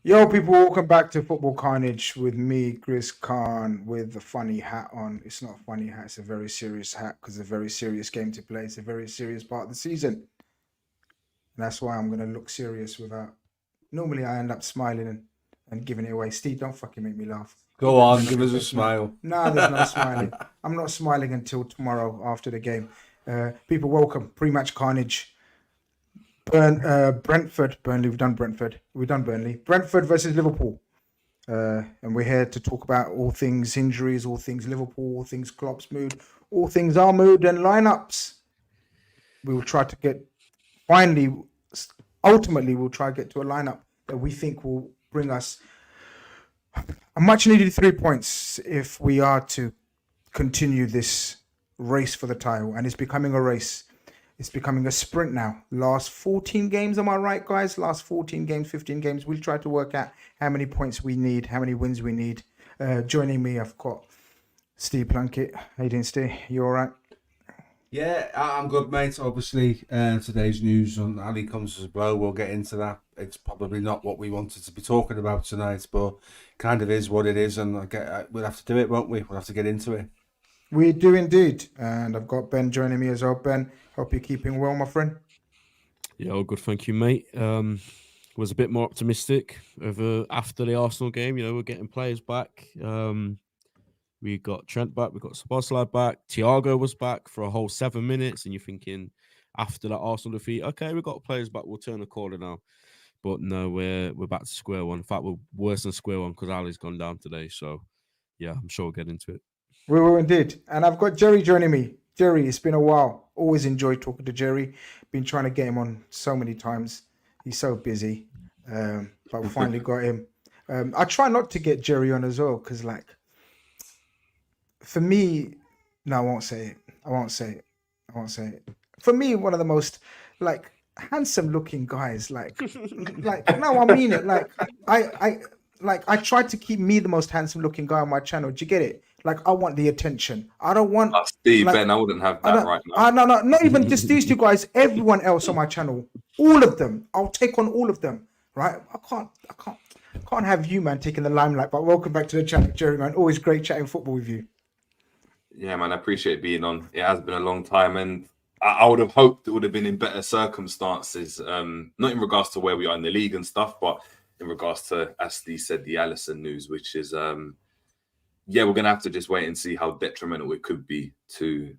Yo, people, welcome back to Football Carnage with me, grizzkhan, with the funny hat on. It's not a funny hat, it's a very serious hat because it's a very serious game to play. It's a very serious part of the season. And that's why I'm going to look serious without. Normally, I end up smiling and giving it away. Steve, don't fucking make me laugh. Go on, give us a smile. Nah, there's no smiling. I'm not smiling until tomorrow after the game. People, welcome. Pre-match carnage. Brentford, Burnley. We've done Brentford. We've done Burnley. Brentford versus Liverpool. And we're here to talk about all things injuries, all things Liverpool, all things Klopp's mood, all things our mood and lineups. We will try to get, ultimately, we'll try to get to a lineup that we think will bring us a much needed 3 points if we are to continue this race for the title. And it's becoming a race. It's becoming a sprint now. Last 14 games, am I right, guys? Last 14 games, 15 games. We'll try to work out how many points we need, how many wins we need. Joining me, I've got Steve Plunkett. How you doing, Steve? You all right? Yeah, I'm good, mate. Obviously, today's news on Ali comes as a blow. We'll get into that. It's probably not what we wanted to be talking about tonight, but kind of is what it is, and we'll have to do it, won't we? We'll have to get into it. We do indeed. And I've got Ben joining me as well. Ben, hope you're keeping well, my friend. Yeah, all good, thank you, mate. Was a bit more optimistic after the Arsenal game. You know, we're getting players back. We got Trent back, we got Szoboszlai back. Thiago was back for a whole 7 minutes, and you're thinking after that Arsenal defeat, okay, we got players back. We'll turn the corner now. But no, we're back to square one. In fact, we're worse than square one because Ali's gone down today. So yeah, I'm sure we'll get into it. We will indeed. And I've got Jerry joining me. Jerry, it's been a while. Always enjoyed talking to Jerry. Been trying to get him on so many times. He's so busy. But we finally got him. I try not to get Jerry on as well because, like, for me, no, I won't say it. For me, one of the most, like, handsome looking guys, like no, I mean it. Like, I try to keep me the most handsome looking guy on my channel. Do you get it? Like, I want the attention. I don't want Steve, like, Ben, I wouldn't have that right now. No, not even just these two guys. Everyone else on my channel, all of them. I'll take on all of them. Right? I can't have you, man, taking the limelight. But welcome back to the channel, Jerry, man. Always great chatting football with you. Yeah, man, I appreciate being on. It has been a long time, and I would have hoped it would have been in better circumstances. Not in regards to where we are in the league and stuff, but in regards to, as Steve said, the Alison news, which is yeah, we're gonna have to just wait and see how detrimental it could be to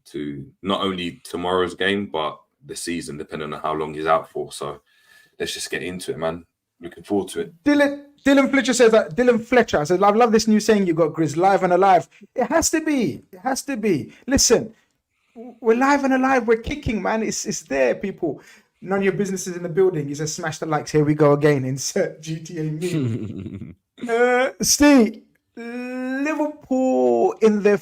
not only tomorrow's game but the season, depending on how long he's out for. So let's just get into it, man. Looking forward to it. Dylan Fletcher says that. Dylan Fletcher says, I love this new saying you got, Grizz, live and alive. It has to be. It has to be. Listen, we're live and alive. We're kicking, man. It's there, people. None of your businesses in the building. He says, smash the likes. Here we go again. Insert GTA meme. Steve, Liverpool in their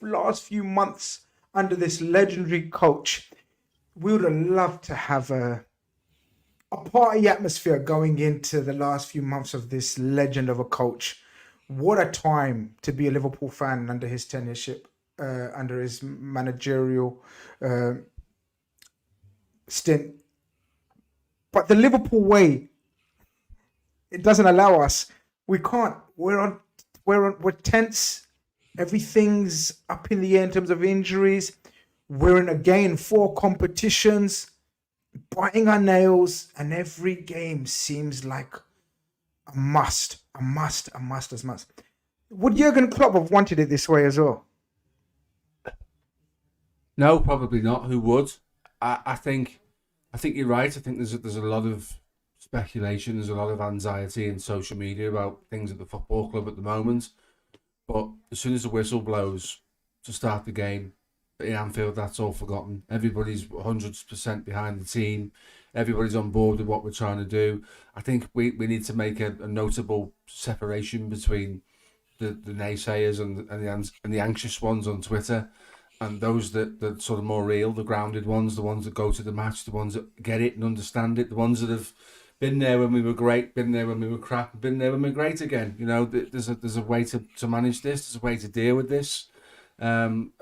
last few months under this legendary coach, we would have loved to have a party atmosphere going into the last few months of this legend of a coach. What a time to be a Liverpool fan under his tenureship, under his managerial stint. But the Liverpool way, it doesn't allow us. We can't. We're tense. Everything's up in the air in terms of injuries. We're in, again, 4 competitions, biting our nails, and every game seems like a must. Would Jurgen Klopp have wanted it this way as well? No, probably not. Who would? I think you're right. I think there's a lot of speculation. There's a lot of anxiety in social media about things at the football club at the moment. But as soon as the whistle blows to start the game in Anfield, that's all forgotten. Everybody's 100% behind the team. Everybody's on board with what we're trying to do. I think we need to make a notable separation between the naysayers and the anxious ones on Twitter, and those that sort of more real, the grounded ones, the ones that go to the match, the ones that get it and understand it, the ones that have been there when we were great, been there when we were crap, been there when we're great again. You know, there's a way to manage this. There's a way to deal with this. We'd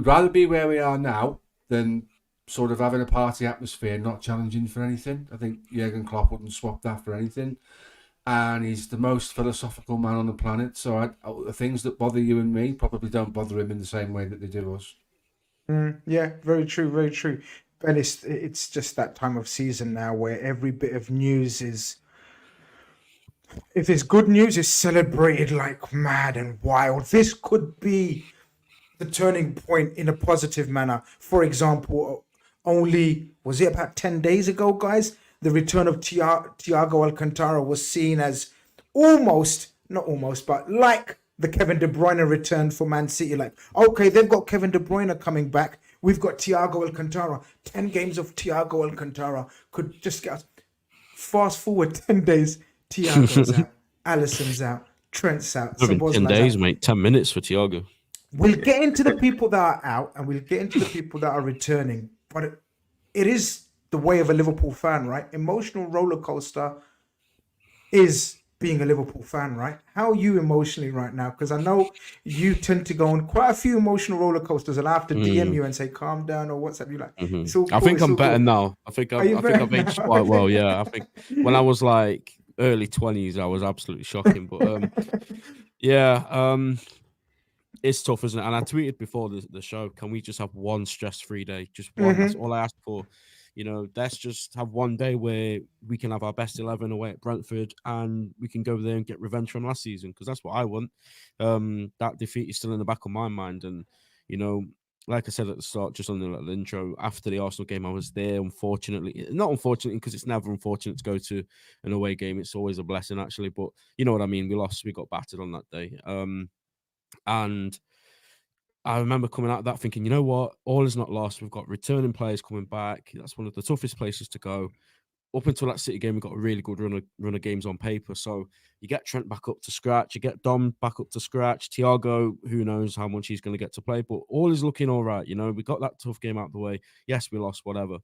rather be where we are now than sort of having a party atmosphere, not challenging for anything. I think Jurgen Klopp wouldn't swap that for anything. And he's the most philosophical man on the planet. So the things that bother you and me probably don't bother him in the same way that they do us. Yeah, very true, very true. And it's just that time of season now where every bit of news is, if it's good news, is celebrated like mad and wild. This could be the turning point in a positive manner. For example, only was it about 10 days ago, guys? The return of Thiago Alcantara was seen as not almost, but like the Kevin De Bruyne return for Man City. Like, okay, they've got Kevin De Bruyne coming back. We've got Thiago Alcantara. 10 games of Thiago Alcantara could just get us. Fast forward 10 days, Thiago's out, Alison's out, Trent's out, Within 10 Szoboszlai's days, out. mate. 10 minutes for Thiago. We'll get into the people that are out and we'll get into the people that are returning. But it is the way of a Liverpool fan, right? Emotional roller coaster is being a Liverpool fan, right? How are you emotionally right now? Because I know you tend to go on quite a few emotional roller coasters, and I have to DM you and say, calm down, or WhatsApp you like. It's all cool, I think I'm better cool. now. I think I've aged now? quite well. Yeah, I think when I was like early 20s, I was absolutely shocking. But it's tough, isn't it? And I tweeted before the show, can we just have one stress-free day? Just one. That's all I asked for. You know, let's just have one day where we can have our best 11 away at Brentford and we can go there and get revenge from last season, because that's what I want. That defeat is still in the back of my mind. And, you know, like I said at the start, just on the little intro, after the Arsenal game, I was there, unfortunately. Not unfortunately, because it's never unfortunate to go to an away game. It's always a blessing, actually. But you know what I mean? We lost. We got battered on that day. And I remember coming out of that thinking, you know what? All is not lost. We've got returning players coming back. That's one of the toughest places to go. Up until that City game, we got a really good run of games on paper. So you get Trent back up to scratch. You get Dom back up to scratch. Thiago, who knows how much he's going to get to play. But all is looking all right. You know, we got that tough game out of the way. Yes, we lost, whatever.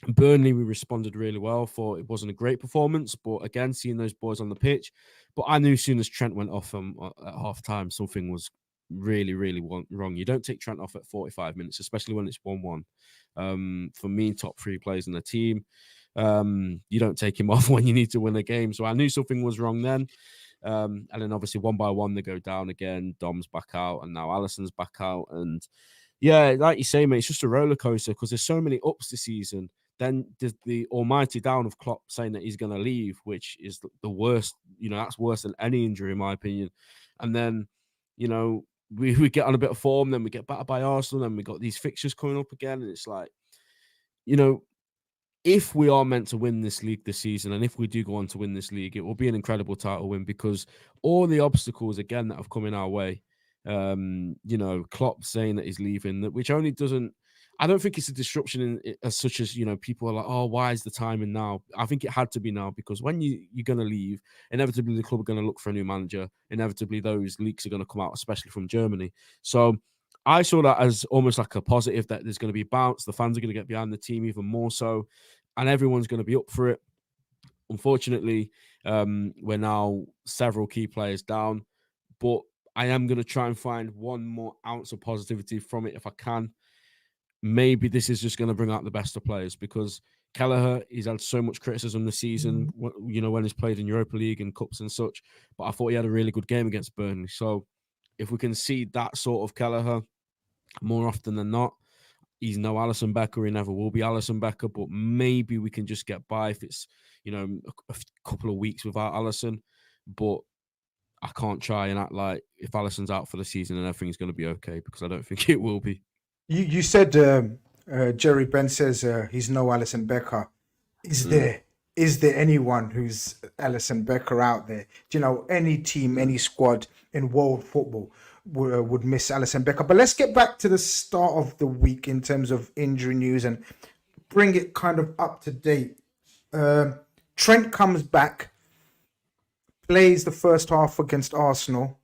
Burnley, we responded really well. Thought it wasn't a great performance, but again, seeing those boys on the pitch. But I knew as soon as Trent went off at half time, something was really, really wrong. You don't take Trent off at 45 minutes, especially when it's 1-1. For me, top 3 players in the team. You don't take him off when you need to win a game. So I knew something was wrong then. And then obviously 1 by 1, they go down again. Dom's back out, and now Alison's back out. And yeah, like you say, mate, it's just a roller coaster because there's so many ups this season. Then there's the almighty down of Klopp saying that he's going to leave, which is the worst. You know, that's worse than any injury, in my opinion. And then, you know, we get on a bit of form, then we get battered by Arsenal, then we got these fixtures coming up again. And it's like, you know, if we are meant to win this league this season, and if we do go on to win this league, it will be an incredible title win, because all the obstacles, again, that have come in our way, you know, Klopp saying that he's leaving, which only doesn't, I don't think it's a disruption as such as, you know, people are like, oh, why is the timing now? I think it had to be now, because when you're going to leave, inevitably the club are going to look for a new manager. Inevitably those leaks are going to come out, especially from Germany. So I saw that as almost like a positive, that there's going to be bounce. The fans are going to get behind the team even more so, and everyone's going to be up for it. Unfortunately, we're now several key players down, but I am going to try and find one more ounce of positivity from it if I can. Maybe this is just going to bring out the best of players, because Kelleher, he's had so much criticism this season, you know, when he's played in Europa League and cups and such, but I thought he had a really good game against Burnley. So if we can see that sort of Kelleher more often than not, he's no Alison Becker, he never will be Alison Becker, but maybe we can just get by if it's, you know, a couple of weeks without Alison. But I can't try and act like if Alison's out for the season and everything's going to be okay, because I don't think it will be. You said Jerry Ben says he's no Alison Becker. Is there anyone who's Alison Becker out there? Do you know, any team, any squad in world football would miss Alison Becker? But let's get back to the start of the week in terms of injury news and bring it kind of up to date. Trent comes back, plays the first half against Arsenal.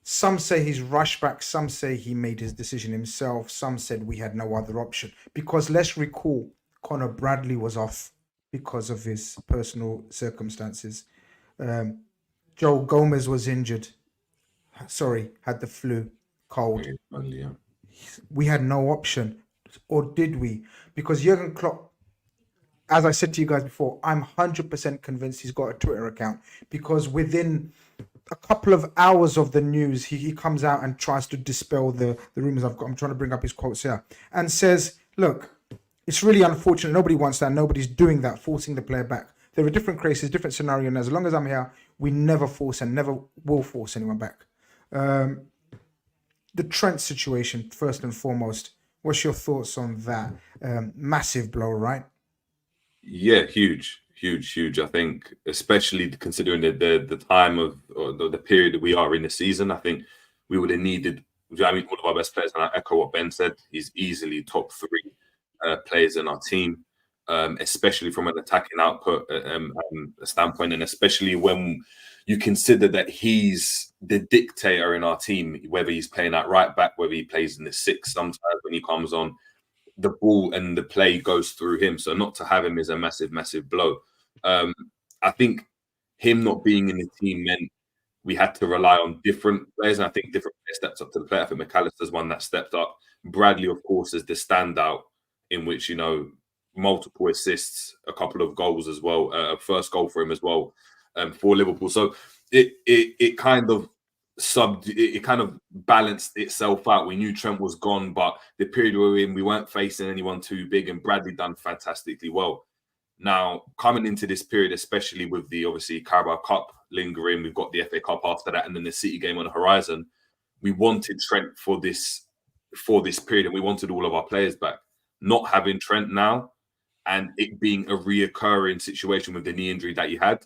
Some say he's rushed back. Some say he made his decision himself. Some said we had no other option. Because let's recall, Conor Bradley was off because of his personal circumstances. Joe Gomez was injured. Sorry, had the flu, cold. We had no option. or did we? Because Jurgen Klopp, as I said to you guys before, I'm 100% convinced he's got a Twitter account, because within a couple of hours of the news, he comes out and tries to dispel the rumors I've got. I'm trying to bring up his quotes here, and says, look, it's really unfortunate. Nobody wants that. Nobody's doing that, forcing the player back. There are different cases, different scenarios, and as long as I'm here, we never force and never will force anyone back. The Trent situation, first and foremost, what's your thoughts on that? Massive blow, right? Yeah, huge. I think, especially considering the time of, or the period that we are in the season, I think we would have needed, I mean, all of our best players, and I echo what Ben said. He's easily top 3 players in our team, especially from an attacking output standpoint, and especially when you consider that he's the dictator in our team, whether he's playing at right back, whether he plays in the 6 sometimes when he comes on, the ball and the play goes through him. So not to have him is a massive, massive blow. I think him not being in the team meant we had to rely on different players, and I think different players stepped up to the plate. I think McAllister's one that stepped up. Bradley, of course, is the standout, in which, you know, multiple assists, a couple of goals as well, a first goal for him as well, for Liverpool. So it kind of balanced itself out. We knew Trent was gone, but the period we were in, we weren't facing anyone too big, and Bradley done fantastically well. Now, coming into this period, especially with the, obviously, Carabao Cup lingering, we've got the FA Cup after that, and then the City game on the horizon. We wanted Trent for this period, and we wanted all of our players back. Not having Trent now, and it being a reoccurring situation with the knee injury that he had,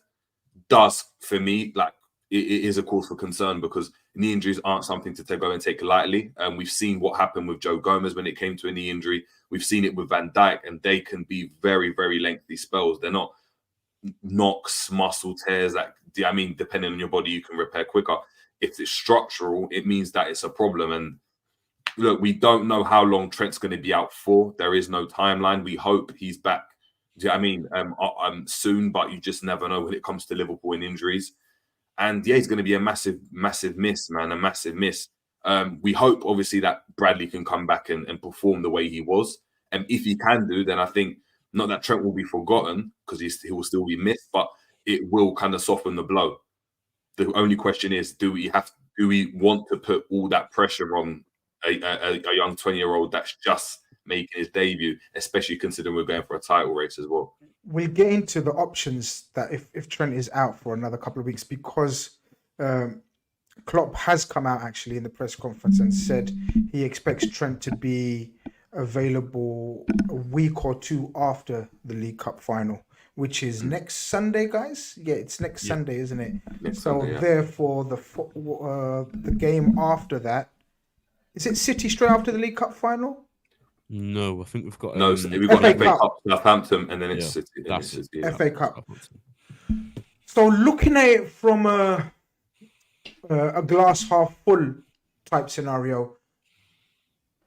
does, for me, like, it is a cause for concern, because knee injuries aren't something to go and take lightly. And we've seen what happened with Joe Gomez when it came to a knee injury. We've seen it with Van Dijk, and they can be very, very lengthy spells. They're not knocks, muscle tears that, I mean, depending on your body, you can repair quicker. If it's structural, it means that it's a problem. And look, we don't know how long Trent's going to be out for. There is no timeline. We hope he's back. Do you know what I mean? Soon, but you just never know when it comes to Liverpool and injuries. And yeah, he's going to be a massive, massive miss, man, a massive miss. We hope, obviously, that Bradley can come back and perform the way he was. And if he can do, then I think, not that Trent will be forgotten, because he will still be missed, but it will kind of soften the blow. The only question is, do we want to put all that pressure on a young 20-year-old that's just making his debut, especially considering we're going for a title race as well? We'll get into the options that if Trent is out for another couple of weeks, because Klopp has come out actually in the press conference and said he expects Trent to be available a week or 2 after the League Cup final, which is next Sunday, guys. Yeah, it's next Sunday, isn't it? Sunday, therefore, the game after that, is it City straight after the League Cup final? No, I think we've got we've got FA Cup, Southampton, and then it's City. FA Cup. So looking at it from a glass half full type scenario,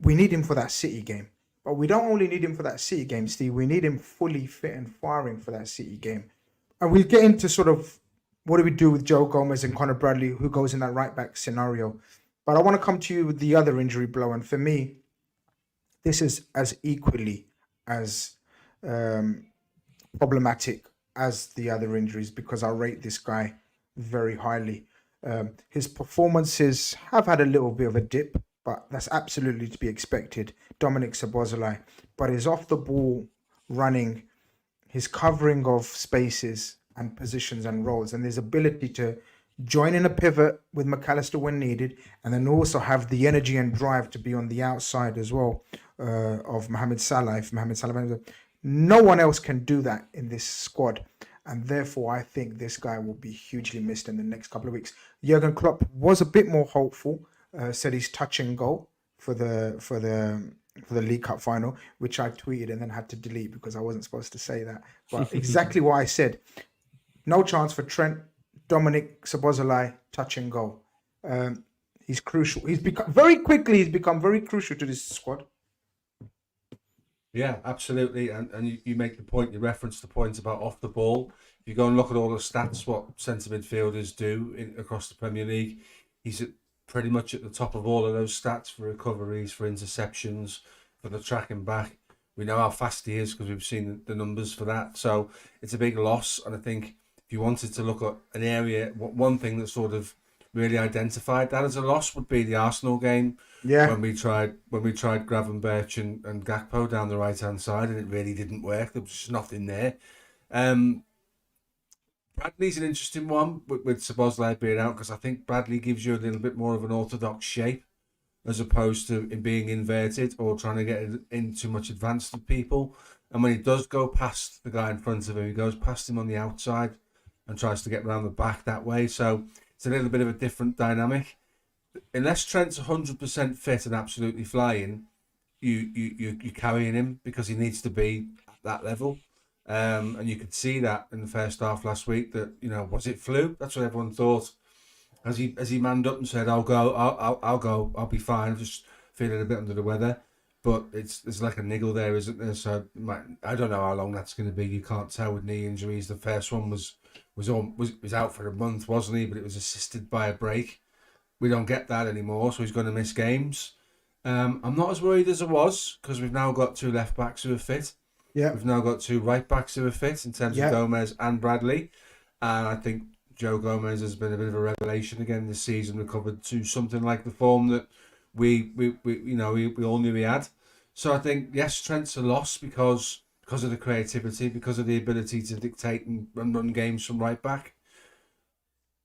we need him for that City game. But we don't only need him for that City game, Steve. We need him fully fit and firing for that City game. And we'll get into sort of what do we do with Joe Gomez and Conor Bradley, who goes in that right back scenario. But I want to come to you with the other injury blow. And for me, this is as equally as problematic as the other injuries, because I rate this guy very highly. His performances have had a little bit of a dip, but that's absolutely to be expected. Dominic Szoboszlai, but his off the ball running, his covering of spaces and positions and roles, and his ability to join in a pivot with McAllister when needed, and then also have the energy and drive to be on the outside as well of Mohamed Salah. If Mohamed Salah, no one else can do that in this squad, and therefore I think this guy will be hugely missed in the next couple of weeks. Jurgen Klopp was a bit more hopeful. Said he's touch and go for the League Cup final, which I tweeted and then had to delete because I wasn't supposed to say that. But exactly what I said. No chance for Trent. Dominic Szoboszlai, touch and go. He's crucial. He's become very crucial to this squad. Yeah, absolutely. And you make the point, you reference the point about off the ball. If you go and look at all the stats, what centre midfielders do across the Premier League, he's pretty much at the top of all of those stats for recoveries, for interceptions, for the tracking back. We know how fast he is because we've seen the numbers for that. So it's a big loss. And I think if you wanted to look at an area, one thing that sort of really identified that as a loss would be the Arsenal game. Yeah. When we tried Gravenberch and Gakpo down the right hand side, and it really didn't work. There was just nothing there. Bradley's an interesting one with Szoboszlai being out, because I think Bradley gives you a little bit more of an orthodox shape as opposed to it being inverted or trying to get in too much advance with people. And when he does go past the guy in front of him, he goes past him on the outside and tries to get around the back that way. So it's a little bit of a different dynamic. Unless Trent's 100% fit and absolutely flying, you're carrying him because he needs to be at that level. And you could see that in the first half last week that, was it flu? That's what everyone thought. As he manned up and said, I'll go, I'll be fine. I'm just feeling a bit under the weather. But there's like a niggle there, isn't there? So I don't know how long that's going to be. You can't tell with knee injuries. The first one was out for a month, wasn't he? But it was assisted by a break. We don't get that anymore, so he's going to miss games. I'm not as worried as I was, because we've now got 2 left backs who are fit. Yeah. We've now got 2 right backs who are fit in terms of Gomez and Bradley. And I think Joe Gomez has been a bit of a revelation again this season, recovered to something like the form that we all knew he had. So I think, yes, Trent's a loss because of the creativity, because of the ability to dictate and run games from right back.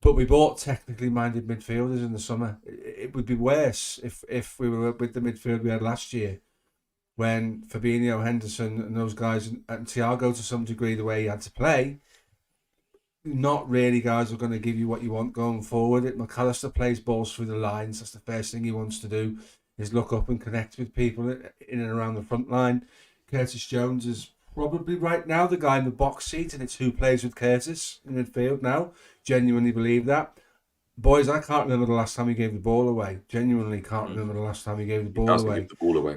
But we bought technically minded midfielders in the summer. It would be worse if we were with the midfield we had last year, when Fabinho, Henderson and those guys, and Thiago to some degree, the way he had to play, not really guys are going to give you what you want going forward. McAllister plays balls through the lines. That's the first thing he wants to do, is look up and connect with people in and around the front line. Curtis Jones is probably right now the guy in the box seat, and it's who plays with Curtis in midfield now. Genuinely believe that. Boys, I can't remember the last time he gave the ball away. Genuinely can't remember the last time he gave the ball away. Give the ball away.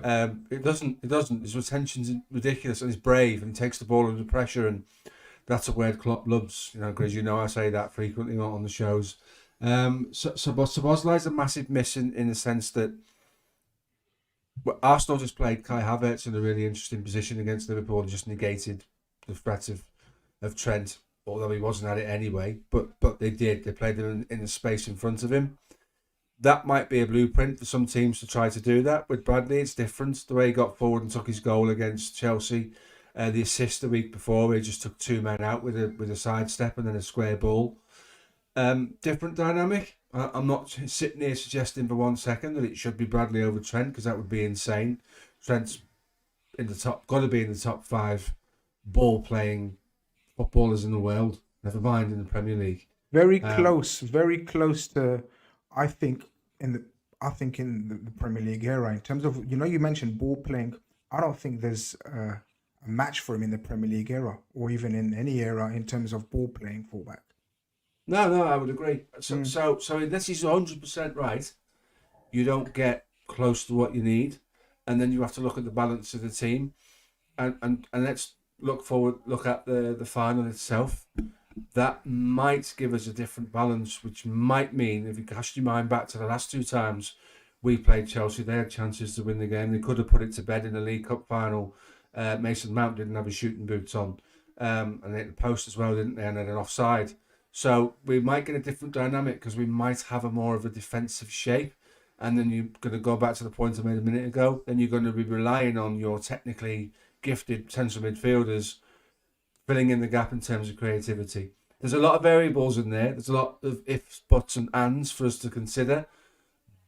It doesn't. His retention's ridiculous, and he's brave, and he takes the ball under pressure, and that's a word Klopp loves. Grizz, I say that frequently on the shows. Szoboszlai's a massive miss in the sense that Arsenal just played Kai Havertz in a really interesting position against Liverpool and just negated the threat of Trent, although he wasn't at it anyway. But they did. They played him in the space in front of him. That might be a blueprint for some teams to try to do that. With Bradley, it's different. The way he got forward and took his goal against Chelsea, the assist the week before, where he just took 2 men out with a sidestep and then a square ball. Different dynamic. I'm not sitting here suggesting for 1 second that it should be Bradley over Trent, because that would be insane. Trent's got to be in the top 5 ball-playing footballers in the world. Never mind in the Premier League. Very close to, I think in the Premier League era, in terms of, you mentioned ball playing. I don't think there's a match for him in the Premier League era, or even in any era, in terms of ball playing fullback. No, I would agree. So unless he's 100% right, you don't get close to what you need, and then you have to look at the balance of the team, and let's look at the final itself. That might give us a different balance, which might mean, if you cast your mind back to the last 2 times we played Chelsea, they had chances to win the game. They could have put it to bed in the League Cup final. Mason Mount didn't have his shooting boots on, and they hit the post as well, didn't they? And then an offside. So we might get a different dynamic, because we might have a more of a defensive shape. And then you're going to go back to the point I made a minute ago. Then you're going to be relying on your technically gifted central midfielders filling in the gap in terms of creativity. There's a lot of variables in there. There's a lot of ifs, buts and ands for us to consider.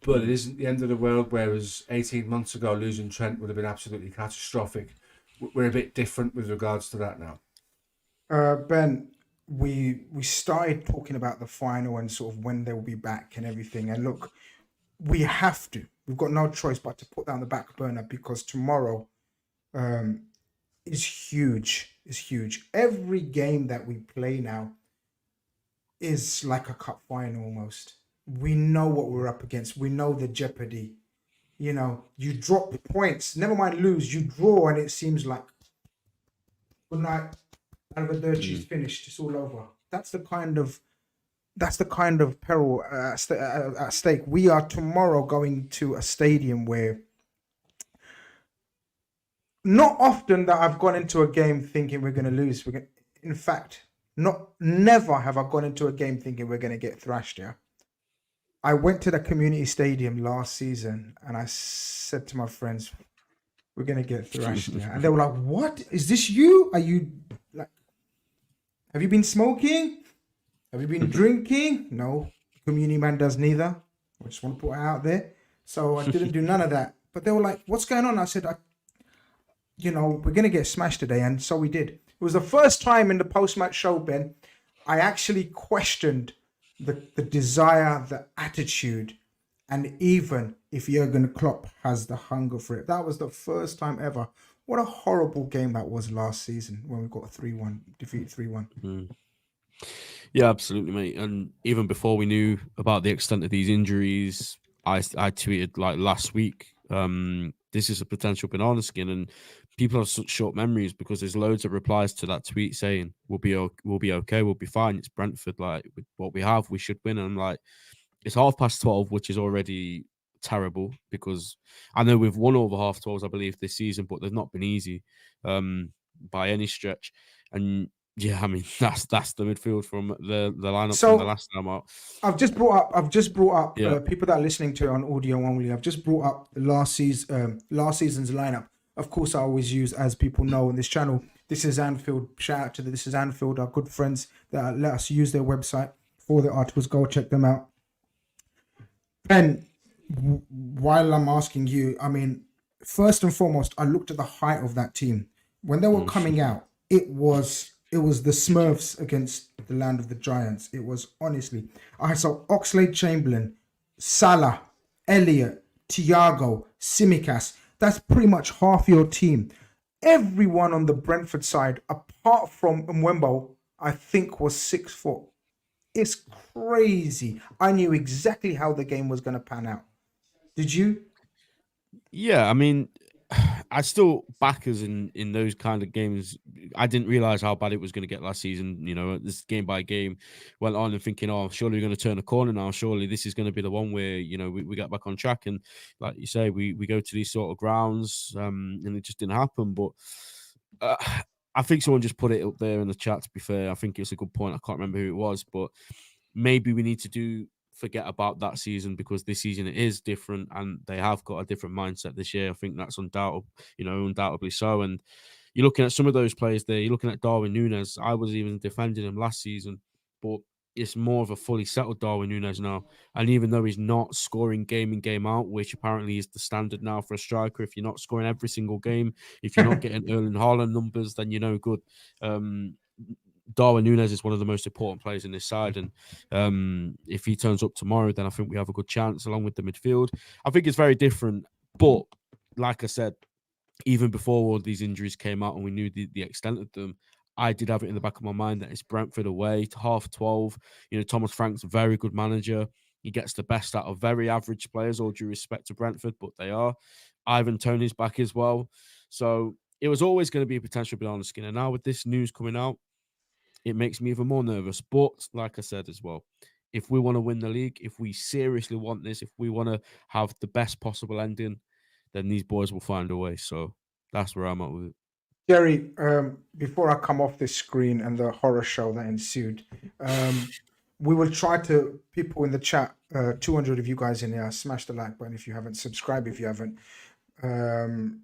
But it isn't the end of the world, whereas 18 months ago losing Trent would have been absolutely catastrophic. We're a bit different with regards to that now. Ben, we started talking about the final and sort of when they'll be back and everything. And look, we've got no choice but to put that on the back burner, because tomorrow is huge. It's huge. Every game that we play now is like a cup final almost. We know what we're up against. We know the jeopardy. You drop points, never mind lose, you draw, and it seems like, good night, Arrivederci's finished, it's all over. That's the kind of peril at stake. We are tomorrow going to a stadium where not often that I've gone into a game thinking we're going to lose. In fact, never have I gone into a game thinking we're going to get thrashed. Yeah, I went to the community stadium last season and I said to my friends, "We're going to get thrashed." Yeah, and they were like, "What? Is this you? Are you like? Have you been smoking? Have you been drinking?" No, community man does neither. I just want to put it out there. So I didn't do none of that. But they were like, "What's going on?" I said, we're going to get smashed today. And so we did. It was the first time in the post-match show, Ben, I actually questioned the desire, the attitude, and even if Jurgen Klopp has the hunger for it. That was the first time ever. What a horrible game that was last season when we got a 3-1, defeat 3-1. Mm. Yeah, absolutely, mate. And even before we knew about the extent of these injuries, I tweeted like last week, this is a potential banana skin, and people have such short memories because there's loads of replies to that tweet saying we'll be okay, we'll be fine. It's Brentford, like with what we have, we should win. And I'm like, it's 12:30, which is already terrible because I know we've won over 12:30s, I believe, this season, but they've not been easy by any stretch. And yeah, I mean that's the midfield from the lineup from the last time out. I've just brought up people that are listening to it on audio only. I've just brought up the last season's lineup. Of course, I always use, as people know on this channel, This Is Anfield. Shout out to This Is Anfield, our good friends that let us use their website for the articles. Go check them out. And while I'm asking you, I mean, first and foremost, I looked at the height of that team when they were coming out. It was the Smurfs against the land of the giants. It was, honestly, I saw Oxlade-Chamberlain, Salah, Elliott, Thiago, Tsimikas. That's pretty much half your team. Everyone on the Brentford side, apart from Mwembo, I think was 6 foot. It's crazy. I knew exactly how the game was going to pan out. Did you? Yeah, I mean, I still back us in those kind of games. I didn't realize how bad it was going to get last season. You know, this game by game went on and thinking, oh, surely we're going to turn a corner now. Surely this is going to be the one where, you know, we get back on track. And like you say, we go to these sort of grounds and it just didn't happen. But I think someone just put it up there in the chat, to be fair. I think it's a good point. I can't remember who it was, but maybe we need to forget about that season because this season it is different and they have got a different mindset this year. I think that's undoubtedly so. And you're looking at some of those players there. You're looking at Darwin Núñez. I was even defending him last season, but it's more of a fully settled Darwin Núñez now. And even though he's not scoring game in, game out, which apparently is the standard now for a striker, if you're not scoring every single game, if you're not getting Erling Haaland numbers, then you're no good. Darwin Núñez is one of the most important players in this side. And if he turns up tomorrow, then I think we have a good chance along with the midfield. I think it's very different. But like I said, even before all these injuries came out and we knew the extent of them, I did have it in the back of my mind that it's Brentford away to 12:30. You know, Thomas Frank's a very good manager. He gets the best out of very average players, all due respect to Brentford, but they are. Ivan Toney's back as well. So it was always going to be a potential banana skin. And now with this news coming out, it makes me even more nervous. But like I said as well, if we want to win the league, if we seriously want this, if we want to have the best possible ending, then these boys will find a way. So that's where I'm at with it. Jerry, before I come off this screen and the horror show that ensued, we will try to, people in the chat, 200 of you guys in there, smash the like button if you haven't, subscribe if you haven't. We're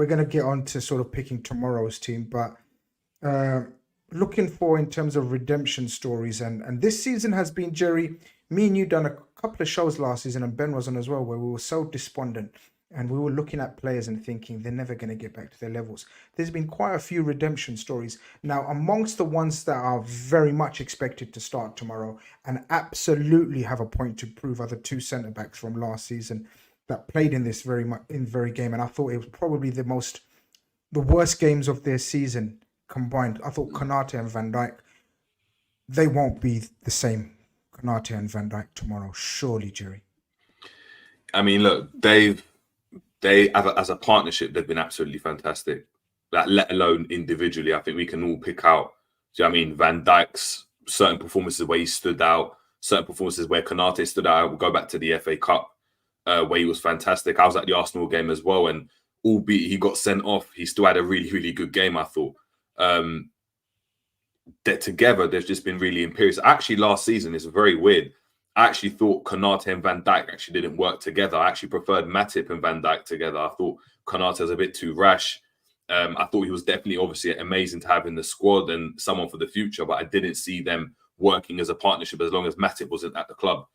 going to get on to sort of picking tomorrow's team, but looking for in terms of redemption stories. And this season has been, Jerry, me and you done a couple of shows last season, and Ben was on as well, where we were so despondent. And we were looking at players and thinking they're never going to get back to their levels. There's been quite a few redemption stories. Now, amongst the ones that are very much expected to start tomorrow and absolutely have a point to prove are the two centre-backs from last season that played in this very game. And I thought it was probably the worst games of their season combined. I thought Khanage and Van Dijk, they won't be the same Khanage and Van Dijk tomorrow. Surely, Jerry. I mean, look, they as a partnership, they've been absolutely fantastic. That, let alone individually, I think we can all pick out. Do you know what I mean? Van Dijk's certain performances where he stood out, certain performances where Khanage stood out. We'll go back to the FA Cup where he was fantastic. I was at the Arsenal game as well, and albeit he got sent off, he still had a really, really good game, I thought. That together, they've just been really imperious. Actually, last season, it's very weird. I actually thought Khanage and Van Dijk actually didn't work together. I actually preferred Matip and Van Dijk together. I thought Khanage was a bit too rash. I thought he was definitely, obviously, amazing to have in the squad and someone for the future, but I didn't see them working as a partnership as long as Matip wasn't at the club.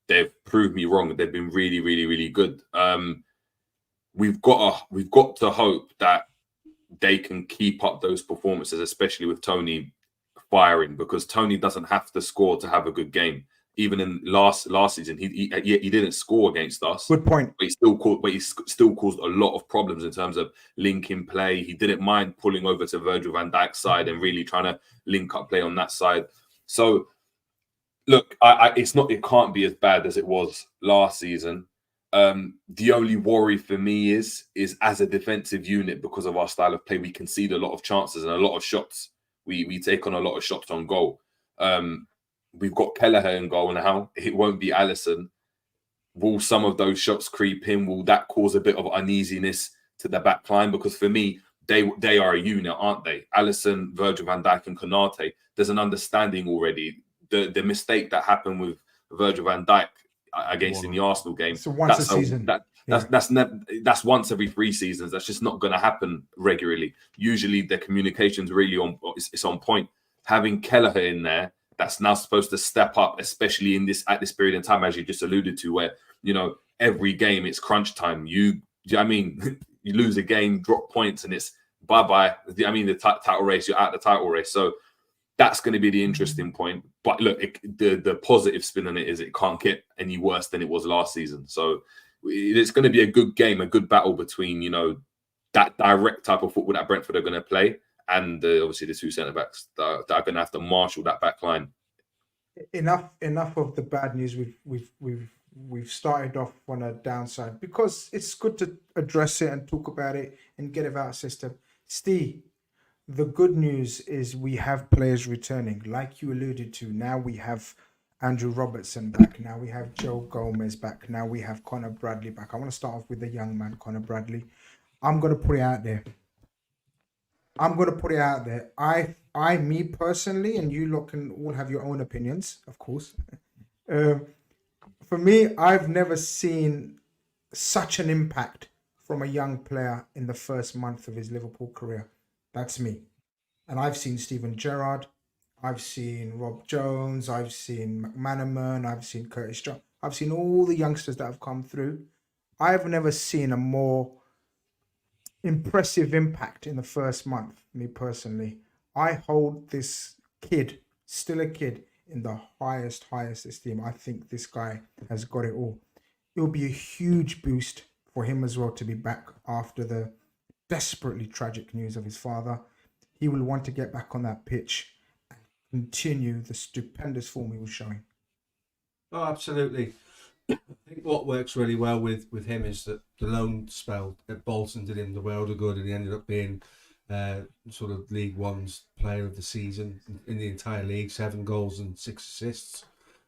They've proved me wrong. They've been really, really, really good. We've got to hope that they can keep up those performances, especially with Tony firing, because Tony doesn't have to score to have a good game. Even in last season, he didn't score against us. Good point. But he still caused a lot of problems in terms of linking play. He didn't mind pulling over to Virgil van Dijk's side and really trying to link up play on that side. So, look, it can't be as bad as it was last season. The only worry for me is as a defensive unit, because of our style of play, we concede a lot of chances and a lot of shots. We take on a lot of shots on goal. We've got Kelleher in goal now. It won't be Alison. Will some of those shots creep in? Will that cause a bit of uneasiness to the back line? Because for me, they are a unit, aren't they? Alison, Virgil van Dijk and Konate, there's an understanding already. The mistake that happened with Virgil van Dijk against in the Arsenal game, so once a season. That's once every 3 seasons. That's just not going to happen regularly. Usually the communication's really it's on point. Having Kelleher in there, that's now supposed to step up, especially at this period in time, as you just alluded to, where every game it's crunch time. You lose a game, drop points, and it's bye. The title race, you're out the title race. So that's going to be the interesting point. But look, the positive spin on it is it can't get any worse than it was last season. So it's going to be a good game, a good battle between that direct type of football that Brentford are going to play, and obviously the 2 centre backs that are going to have to marshal that back line. Enough of the bad news. We've started off on a downside because it's good to address it and talk about it and get it out of the system. Steve, the good news is we have players returning, like you alluded to. Now we have Andrew Robertson back. Now we have Joe Gomez back. Now we have Connor Bradley back. I want to start off with the young man, Connor Bradley. I'm going to put it out there. Me personally, and you lot can all have your own opinions, of course. For me, I've never seen such an impact from a young player in the first month of his Liverpool career. That's me. And I've seen Steven Gerrard. I've seen Rob Jones. I've seen McManaman. I've seen Curtis Jones. I've seen all the youngsters that have come through. I've never seen a more impressive impact in the first month, me personally. I hold this kid, still a kid, in the highest esteem. I think this guy has got it all. It will be a huge boost for him as well to be back after the desperately tragic news of his father. He will want to get back on that pitch and continue the stupendous form he was showing. Oh, absolutely. I think what works really well with him is that the loan spell at Bolton did him the world of good, and he ended up being sort of League One's player of the season in the entire league, 7 goals and 6 assists,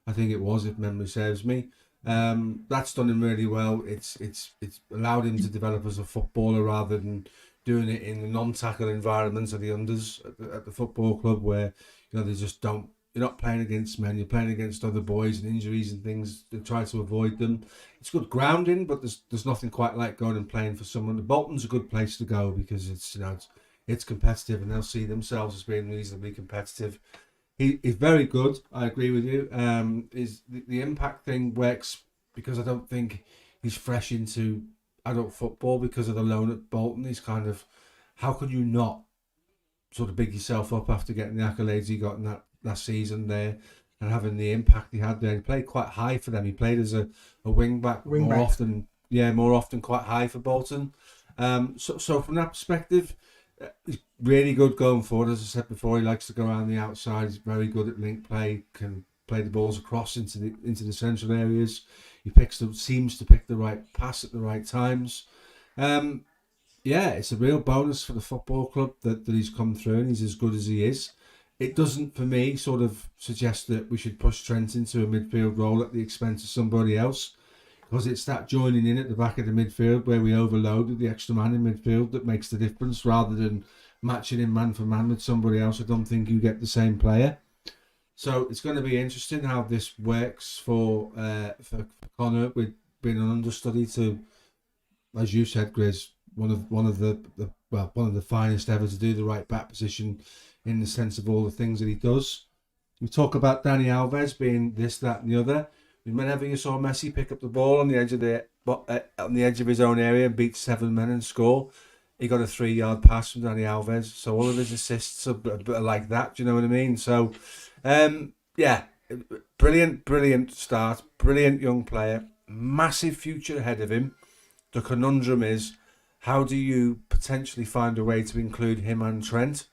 I think it was, if memory serves me. That's done him really well. It's allowed him to develop as a footballer rather than doing it in the non-tackle environments of the unders at the football club, where they just don't. You're not playing against men, you're playing against other boys, and injuries and things, they try to avoid them. It's good grounding, but there's nothing quite like going and playing for someone. The Bolton's a good place to go because it's competitive, and they'll see themselves as being reasonably competitive. He's very good, I agree with you. Is the impact thing works because I don't think he's fresh into adult football because of the loan at Bolton. He's kind of, how could you not sort of big yourself up after getting the accolades he got in that season there and having the impact he had there? He played quite high for them. He played as a wing back more often quite high for Bolton. So from that perspective, he's really good going forward. As I said before, he likes to go around the outside. He's very good at link play, can play the balls across into the central areas. He seems to pick the right pass at the right times. It's a real bonus for the football club that he's come through and he's as good as he is. It doesn't, for me, sort of suggest that we should push Trent into a midfield role at the expense of somebody else. because it's that joining in at the back of the midfield where we overloaded the extra man in midfield that makes the difference, rather than matching in man for man with somebody else. I don't think you get the same player. So it's going to be interesting how this works for Connor, with being an understudy to, as you said, Grizz, one of the finest ever to do the right back position, in the sense of all the things that he does. We talk about Dani Alves being this, that, and the other. Whenever you saw Messi pick up the ball on the edge of his own area and beat 7 men and score, he got a 3-yard pass from Dani Alves. So all of his assists are a bit like that. Do you know what I mean? So, yeah, brilliant start, brilliant young player, massive future ahead of him. The conundrum is, how do you potentially find a way to include him and Trent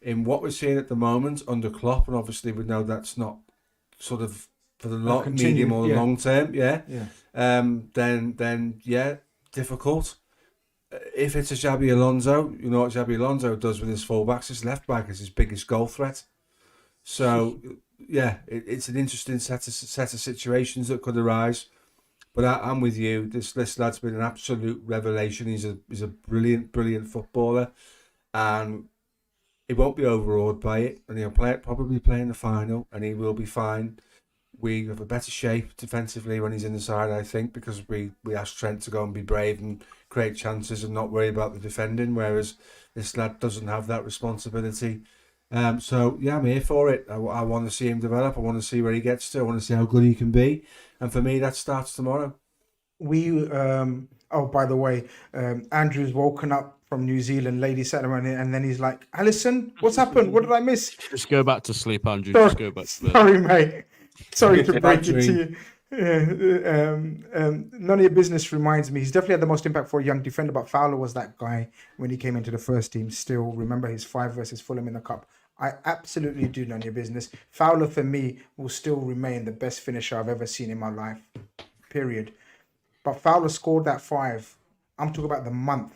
in what we're seeing at the moment under Klopp? And obviously we know that's not sort of for the medium or the long term, then difficult. If it's a Xabi Alonso, you know what Xabi Alonso does with his fullbacks, his left back is his biggest goal threat. So yeah, it's an interesting set of situations that could arise. But I'm with you. This lad's been an absolute revelation. He's a brilliant footballer, and he won't be overawed by it. And he'll probably play in the final, and he will be fine. We have a better shape defensively when he's in the side, I think, because we asked Trent to go and be brave and create chances and not worry about the defending, whereas this lad doesn't have that responsibility. So yeah, I'm here for it. I want to see him develop. I want to see where he gets to. I want to see how good he can be. And for me, that starts tomorrow. By the way, Andrew's woken up from New Zealand, lady sat him and then he's like, Alison, what's happened? What did I miss? Just go back to sleep, Andrew. Sorry, just go back to bed. Sorry, mate. Sorry to break it to you. None of your business reminds me. He's definitely had the most impact for a young defender, but Fowler was that guy when he came into the first team. Still remember his 5 versus Fulham in the Cup. I absolutely do none of your business. Fowler, for me, will still remain the best finisher I've ever seen in my life. Period. But Fowler scored that 5. I'm talking about the month.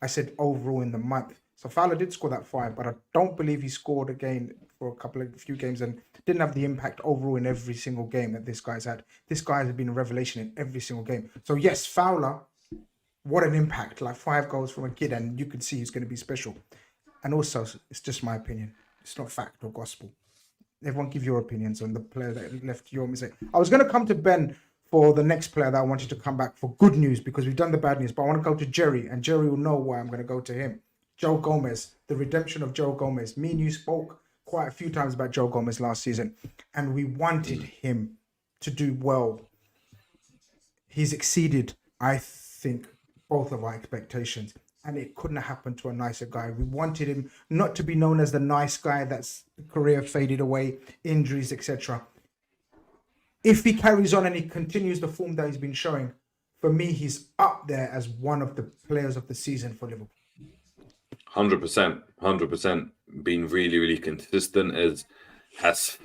I said overall in the month. So Fowler did score that 5, but I don't believe he scored again for a few games and didn't have the impact overall in every single game that this guy's had. This guy has been a revelation in every single game. So yes, Fowler, what an impact. Like 5 goals from a kid, and you can see he's going to be special. And also, it's just my opinion. It's not fact or gospel. Everyone give your opinions on the player that left your mistake. I was going to come to Ben for the next player that I wanted to come back for good news, because we've done the bad news, but I want to go to Jerry, and Jerry will know why I'm going to go to him. Joe Gomez, the redemption of Joe Gomez. Me and you spoke quite a few times about Joe Gomez last season, and we wanted him to do well. He's exceeded, I think, both of our expectations, and it couldn't have happened to a nicer guy. We wanted him not to be known as the nice guy that's career faded away, injuries, etc. If he carries on and he continues the form that he's been showing, for me, he's up there as one of the players of the season for Liverpool. 100%. Been really consistent. Has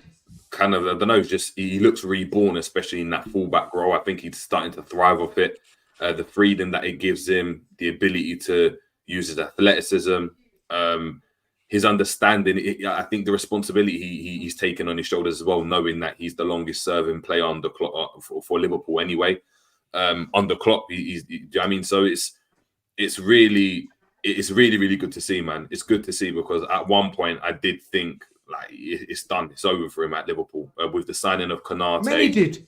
kind of, I don't know, just he looks reborn, especially in that fullback role. I think he's starting to thrive off it. The freedom that it gives him, the ability to use his athleticism, his understanding. I think the responsibility he's taken on his shoulders as well, knowing that he's the longest serving player under Klopp for Liverpool anyway. Under Klopp, I mean, so it's really good to see, man. It's good to see, because at one point I did think like it's done, it's over for him at Liverpool with the signing of Khanage.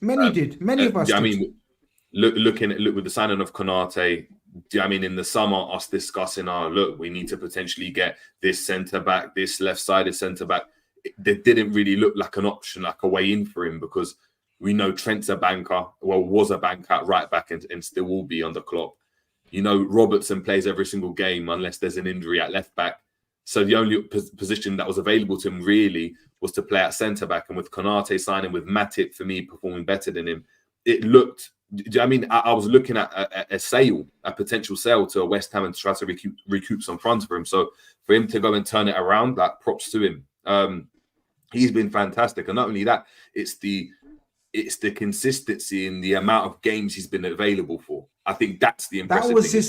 Many of us did. I mean, look with the signing of Khanage. I mean, in the summer, us discussing, we need to potentially get this centre back, this left-sided centre back. It didn't really look like an option, like a way in for him, because we know Trent's a banker. Well, was a banker at right back and still will be under Klopp. You know, Robertson plays every single game unless there's an injury at left back. So the only position that was available to him really was to play at centre back. And with Khanage signing, with Matip, for me, performing better than him, it looked. I mean, I was looking at a potential sale to West Ham and try to recoup some funds for him. So for him to go and turn it around, that props to him. He's been fantastic, and not only that, it's the consistency in the amount of games he's been available for. I think that's the impressive thing.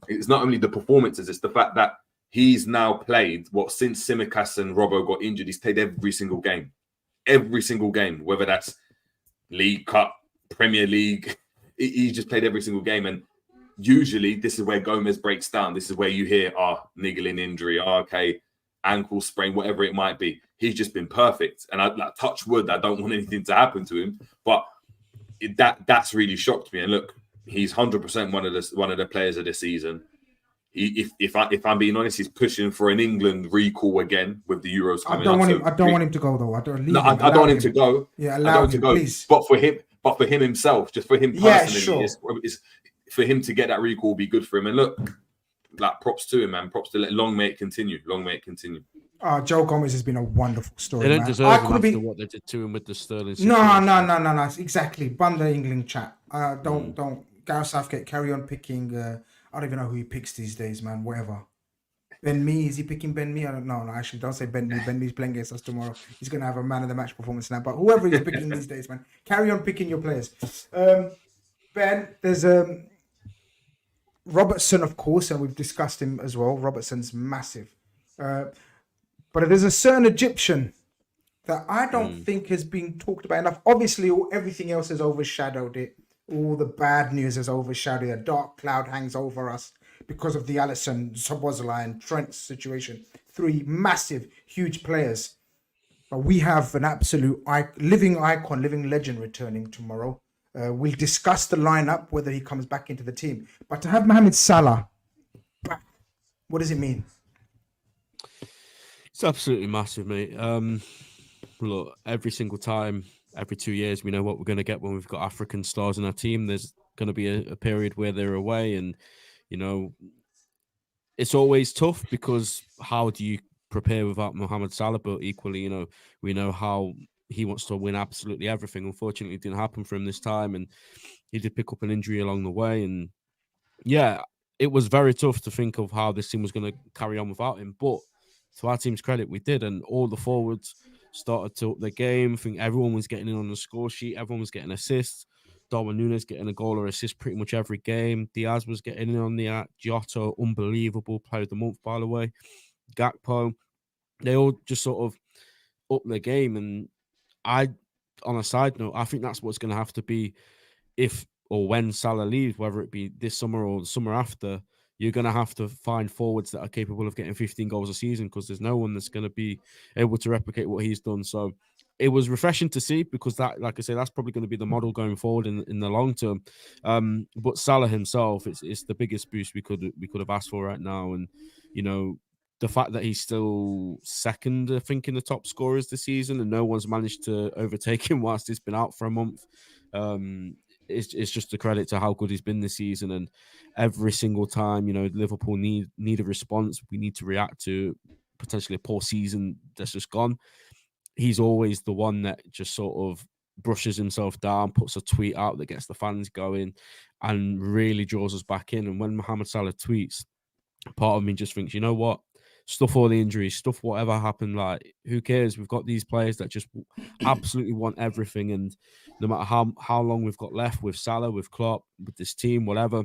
It's not only the performances, it's the fact that he's now played since Tsimikas and Robbo got injured. He's played every single game, whether that's League Cup, Premier League. He just played every single game. And usually this is where Gomez breaks down. This is where you hear, niggling injury, okay, ankle sprain, whatever it might be. He's just been perfect. And I touch wood, I don't want anything to happen to him. But that's really shocked me. And look, he's 100% one of the players of the season. If I'm being honest, he's pushing for an England recall again with the Euros coming up. I don't want him to go though. I don't want him to go. Yeah, allow him, please. But for him himself, just for him personally, it's for him to get that recall will be good for him. And look, like props to him, man. Props to long may it continue. Long may it continue. Joe Gomez has been a wonderful story. They don't deserve him after what they did to him with the Sterling situation. No. Exactly. Bun the England chat. Don't Gareth Southgate carry on picking. I don't even know who he picks these days, man. Whatever. Ben Mee, is he picking Ben Mee? I don't know. No, actually, don't say Ben Mee. Ben Mee's playing against us tomorrow. He's going to have a man of the match performance now. But whoever he's picking these days, man, carry on picking your players. Ben, there's Robertson, of course, and we've discussed him as well. Robertson's massive. But there's a certain Egyptian that I don't think has been talked about enough. Obviously, everything else has overshadowed it. All the bad news has overshadowed it. A dark cloud hangs over us because of the Alisson, Szoboszlai, and Trent situation. 3 massive, huge players. But we have an absolute living icon, living legend returning tomorrow. We'll discuss the lineup, whether he comes back into the team. But to have Mohamed Salah back, what does it mean? It's absolutely massive, mate. Look, every single time, every 2 years, we know what we're going to get when we've got African stars in our team. There's going to be a period where they're away, and it's always tough because how do you prepare without Mohamed Salah? But equally, we know how he wants to win absolutely everything. Unfortunately, it didn't happen for him this time, and he did pick up an injury along the way. And yeah, it was very tough to think of how this team was going to carry on without him. But to our team's credit, we did, and all the forwards started to up their game. I think everyone was getting in on the score sheet. Everyone was getting assists. Darwin Núñez getting a goal or assist pretty much every game. Diaz was getting in on the act. Giotto, unbelievable player of the month, by the way. Gakpo, they all just sort of up their game. And on a side note, I think that's what's going to have to be if or when Salah leaves, whether it be this summer or the summer after. You're going to have to find forwards that are capable of getting 15 goals a season because there's no one that's going to be able to replicate what he's done. So it was refreshing to see because that, like I say, that's probably going to be the model going forward in the long term. But Salah himself, it's the biggest boost we could have asked for right now. And, the fact that he's still second, I think, in the top scorers this season and no one's managed to overtake him whilst he's been out for a month. It's just a credit to how good he's been this season. And every single time, Liverpool need a response, we need to react to potentially a poor season that's just gone. He's always the one that just sort of brushes himself down, puts a tweet out that gets the fans going and really draws us back in. And when Mohamed Salah tweets, part of me just thinks, you know what? Stuff all the injuries, stuff whatever happened, like, who cares? We've got these players that just absolutely want everything. And no matter how long we've got left with Salah, with Klopp, with this team, whatever,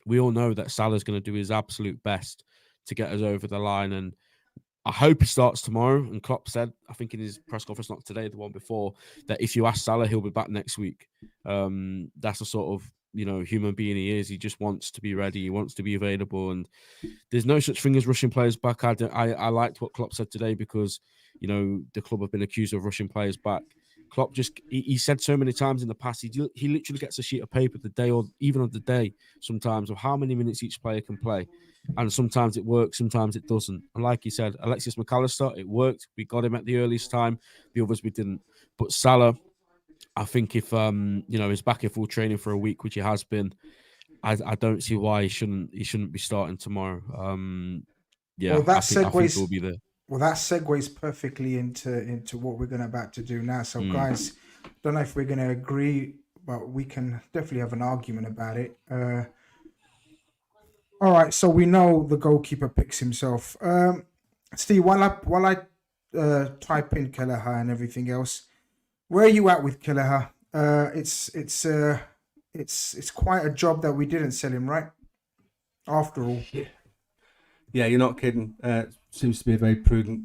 we all know that Salah's going to do his absolute best to get us over the line. And I hope he starts tomorrow. And Klopp said, I think in his press conference, not today, the one before, that if you ask Salah, he'll be back next week. That's a sort of, human being he is. He just wants to be ready. He wants to be available. And there's no such thing as rushing players back. I liked what Klopp said today because, the club have been accused of rushing players back. Klopp he said so many times in the past, he literally gets a sheet of paper the day or even on the day sometimes of how many minutes each player can play. And sometimes it works, sometimes it doesn't. And like he said, Alexis McAllister, it worked. We got him at the earliest time. The others we didn't. But Salah, I think if he's back in full training for a week, which he has been, I don't see why he shouldn't be starting tomorrow. I think he'll be there. Well, that segues perfectly into what we're about to do now. So, guys, don't know if we're going to agree, but we can definitely have an argument about it. All right, so we know the goalkeeper picks himself. Steve, while I type in Kelleher and everything else, where are you at with Kelleher? It's quite a job that we didn't sell him, right? After all. Yeah, you're not kidding. Seems to be a very prudent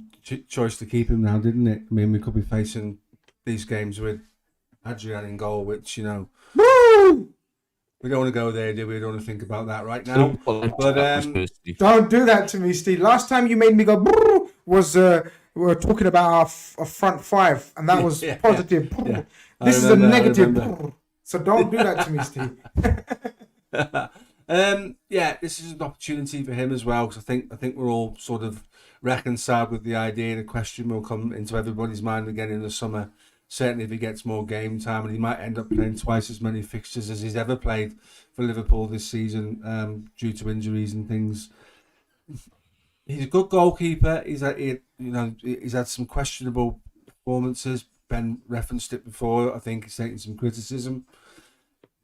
choice to keep him now, didn't it? I mean, we could be facing these games with Adrian in goal, which, Woo! we don't want to go there, do we? We don't want to think about that right now. But don't do that to me, Steve. Last time you made me go brrr was we were talking about our front five, and that was positive. Yeah. This is a negative. Brrr. So don't do that to me, Steve. This is an opportunity for him as well, because I think we're all sort of reconciled with the idea. The question will come into everybody's mind again in the summer. Certainly, if he gets more game time, and he might end up playing twice as many fixtures as he's ever played for Liverpool this season, due to injuries and things. He's a good goalkeeper. He's had some questionable performances. Ben referenced it before. I think he's taken some criticism.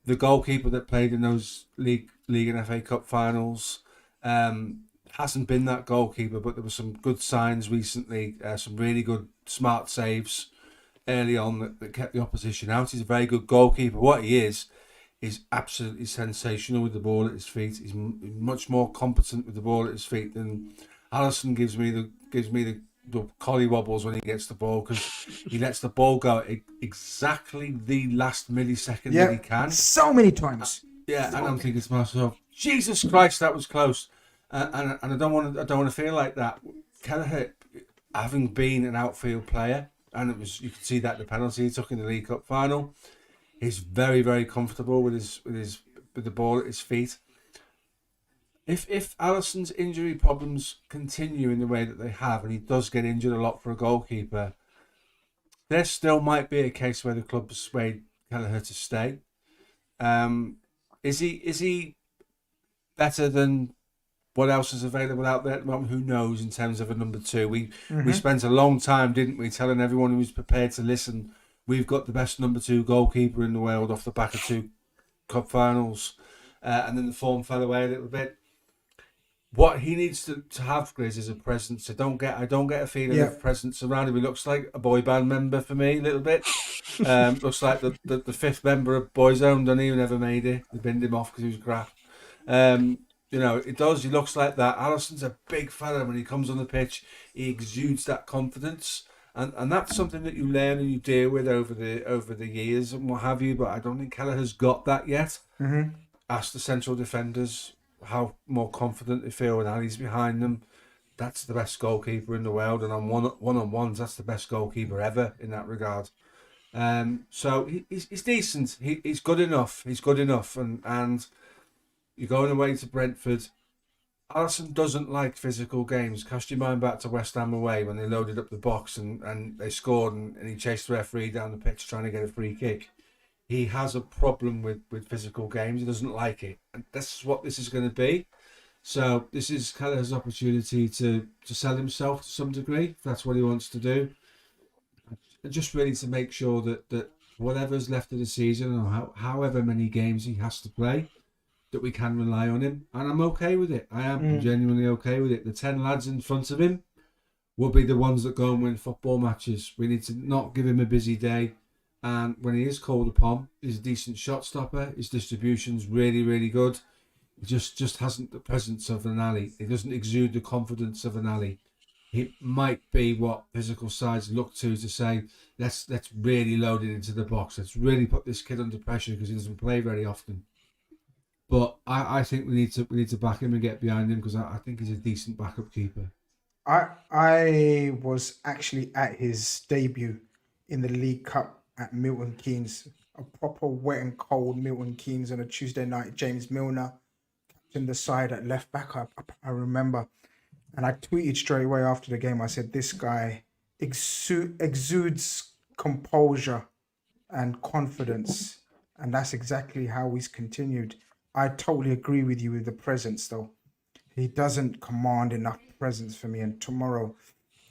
The goalkeeper that played in those league and FA Cup finals hasn't been that goalkeeper, but there were some good signs recently. Some really good, smart saves early on that kept the opposition out. He's a very good goalkeeper. What he is absolutely sensational with the ball at his feet. He's much more competent with the ball at his feet than Alison gives me the collie wobbles when he gets the ball, because he lets the ball go at exactly the last millisecond that he can. So many times. And I'm thinking to myself, Jesus Christ, that was close. And I don't want to feel like that. Kelleher, having been an outfield player, and you could see that in the penalty he took in the League Cup final, he's very, very comfortable with the ball at his feet. If Alisson's injury problems continue in the way that they have, and he does get injured a lot for a goalkeeper, there still might be a case where the club persuade Kelleher to stay. Is he better than what else is available out there at the moment? Who knows in terms of a number two? We spent a long time, didn't we, telling everyone who was prepared to listen, we've got the best number two goalkeeper in the world off the back of 2 cup finals. And then the form fell away a little bit. What he needs to have, Grizz, is a presence. I don't get a feeling of presence around him. He looks like a boy band member for me a little bit. Looks like the fifth member of Boyzone, doesn't he? Who never made it. They binned him off because he was crap. It does. He looks like that. Alisson's a big fella. When he comes on the pitch, he exudes that confidence, and that's something that you learn and you deal with over the years and what have you. But I don't think Kelleher's got that yet. Ask the central defenders how more confident they feel when Ali's behind them. That's the best goalkeeper in the world, and on one-on-ones, that's the best goalkeeper ever in that regard. So he's decent. He's good enough. He's good enough, and you're going away to Brentford. Alison doesn't like physical games. Cast your mind back to West Ham away when they loaded up the box and they scored and he chased the referee down the pitch trying to get a free kick. He has a problem with physical games. He doesn't like it. And this is what this is going to be. So this is Kelleher's opportunity to sell himself to some degree, if that's what he wants to do. And just really to make sure that whatever's left of the season, or however many games he has to play, that we can rely on him. And I'm okay with it. I am genuinely okay with it. The 10 lads in front of him will be the ones that go and win football matches. We need to not give him a busy day. And when he is called upon, he's a decent shot stopper. His distribution's really, really good. He just hasn't the presence of an Ali. He doesn't exude the confidence of an Ali. He might be what physical sides look to say, let's really load it into the box. Let's really put this kid under pressure because he doesn't play very often. But I think we need to back him and get behind him, because I think he's a decent backup keeper. I was actually at his debut in the League Cup at Milton Keynes, a proper wet and cold Milton Keynes on a Tuesday night. James Milner captained the side at left back. I remember, and I tweeted straight away after the game. I said, "This guy exudes composure and confidence," and that's exactly how he's continued. I totally agree with you with the presence, though. He doesn't command enough presence for me, and tomorrow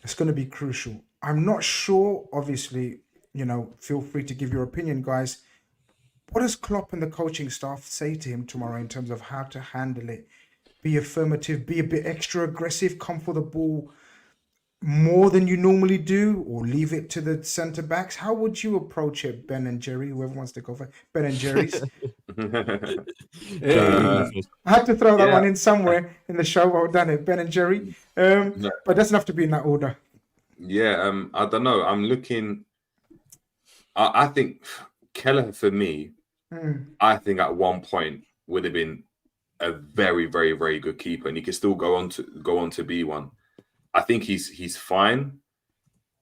it's going to be crucial. I'm not sure, obviously, feel free to give your opinion, guys. What does Klopp and the coaching staff say to him tomorrow in terms of how to handle it? Be affirmative, be a bit extra aggressive, come for the ball more than you normally do, or leave it to the centre backs? How would you approach it, Ben and Jerry? Whoever wants to go for Ben and Jerry's. I had to throw that one in somewhere in the show. Well done, it, Ben and Jerry. But it doesn't have to be in that order. I don't know. I'm looking. I think Kelleher for me, I think at one point would have been a very, very, very good keeper, and he can still go on to be one. I think he's fine,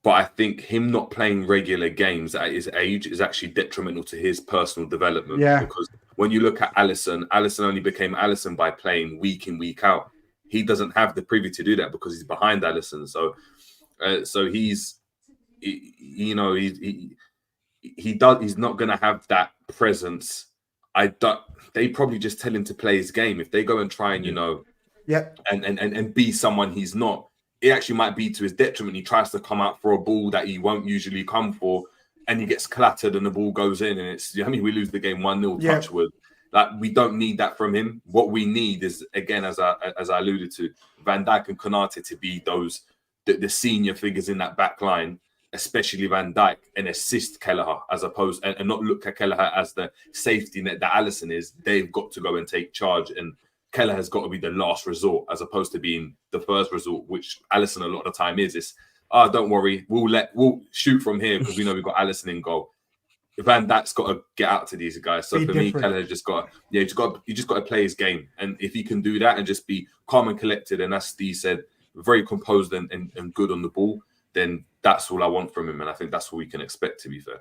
but I think him not playing regular games at his age is actually detrimental to his personal development. Yeah. Because when you look at Alison only became Alison by playing week in, week out. He doesn't have the privy to do that because he's behind Alison. So he's he's not going to have that presence. They probably just tell him to play his game. If they go and try and and be someone he's not, it actually might be to his detriment. He tries to come out for a ball that he won't usually come for, and he gets clattered and the ball goes in, and we lose the game 1-0 touchwood. Like, we don't need that from him. What we need is, again, as I alluded to, Van Dijk and Khanage to be the senior figures in that back line, especially Van Dijk, and assist Kelleher as opposed and not look at Kelleher as the safety net that Alison is. They've got to go and take charge, and Kelleher has got to be the last resort as opposed to being the first resort, which Alison a lot of the time is. It's don't worry, we'll shoot from here because we know we've got Alison in goal. Van Dijk's got to get out to these guys. So for me, Kelleher just got to play his game, and if he can do that and just be calm and collected, and as Steve said, very composed and good on the ball, then that's all I want from him, and I think that's what we can expect, to be fair.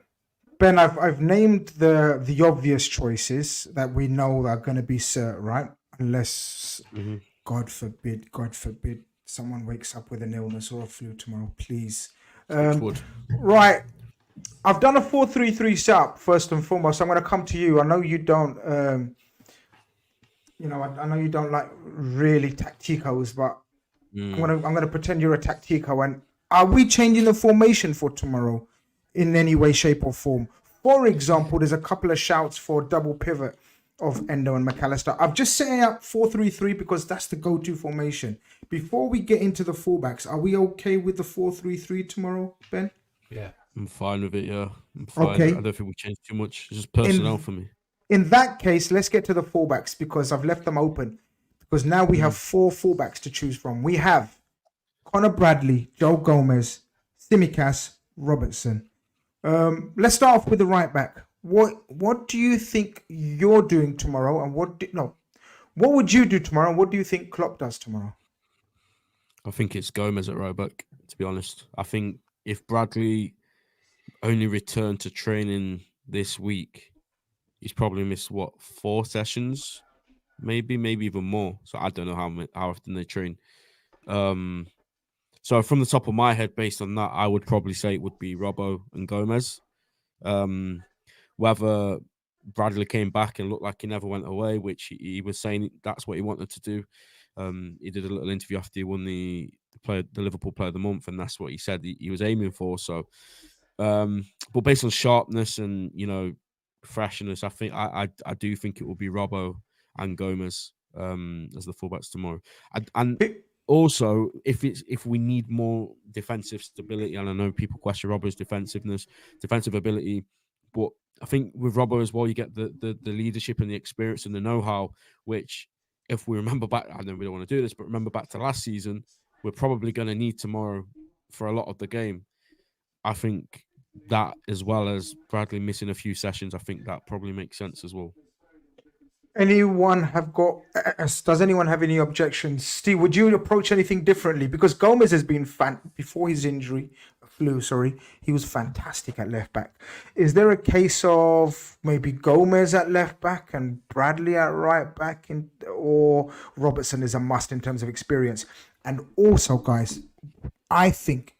Ben, I've named the obvious choices that we know are going to be cert, right? Unless, God forbid, someone wakes up with an illness or a flu tomorrow, please. Right. I've done a 4-3-3 setup first and foremost. I'm going to come to you. I know you don't, I know you don't like really tacticos, but I'm going to pretend you're a tactico. And are we changing the formation for tomorrow in any way, shape, or form? For example, there's a couple of shouts for double pivot of Endo and McAllister. I've just set up 4-3-3 because that's the go-to formation. Before we get into the fullbacks, are we okay with the 4-3-3 tomorrow, Ben? Yeah. I'm fine with it, yeah. I'm fine. Okay. I don't think we changed too much. It's just personnel for me. In that case, let's get to the fullbacks because I've left them open. Because now we have 4 fullbacks to choose from. We have Connor Bradley, Joe Gomez, Tsimikas, Robertson. Let's start off with the right back. What do you think you're doing tomorrow, and what would you do tomorrow, and what do you think Klopp does tomorrow? I think it's Gomez at right back, to be honest. I think if Bradley only returned to training this week, he's probably missed 4 sessions, maybe even more. So I don't know how often they train. So from the top of my head, based on that, I would probably say it would be Robbo and Gomez. Whether Bradley came back and looked like he never went away, which he was saying that's what he wanted to do. He did a little interview after he won the Liverpool Player of the Month, and that's what he said he was aiming for. So, but based on sharpness and freshness, I think I do think it will be Robbo and Gomez as the fullbacks tomorrow. And also, if we need more defensive stability, and I know people question Robbo's defensive ability, but I think with Robbo as well, you get the leadership and the experience and the know-how, which, if we remember back, I know we don't want to do this, but remember back to last season, we're probably going to need tomorrow for a lot of the game. I think that, as well as Bradley missing a few sessions, I think that probably makes sense as well. Does anyone have any objections? Steve, would you approach anything differently? Because Gomez has been before his flu, he was fantastic at left back. Is there a case of maybe Gomez at left back and Bradley at right back, or Robertson is a must in terms of experience? And also, guys, I think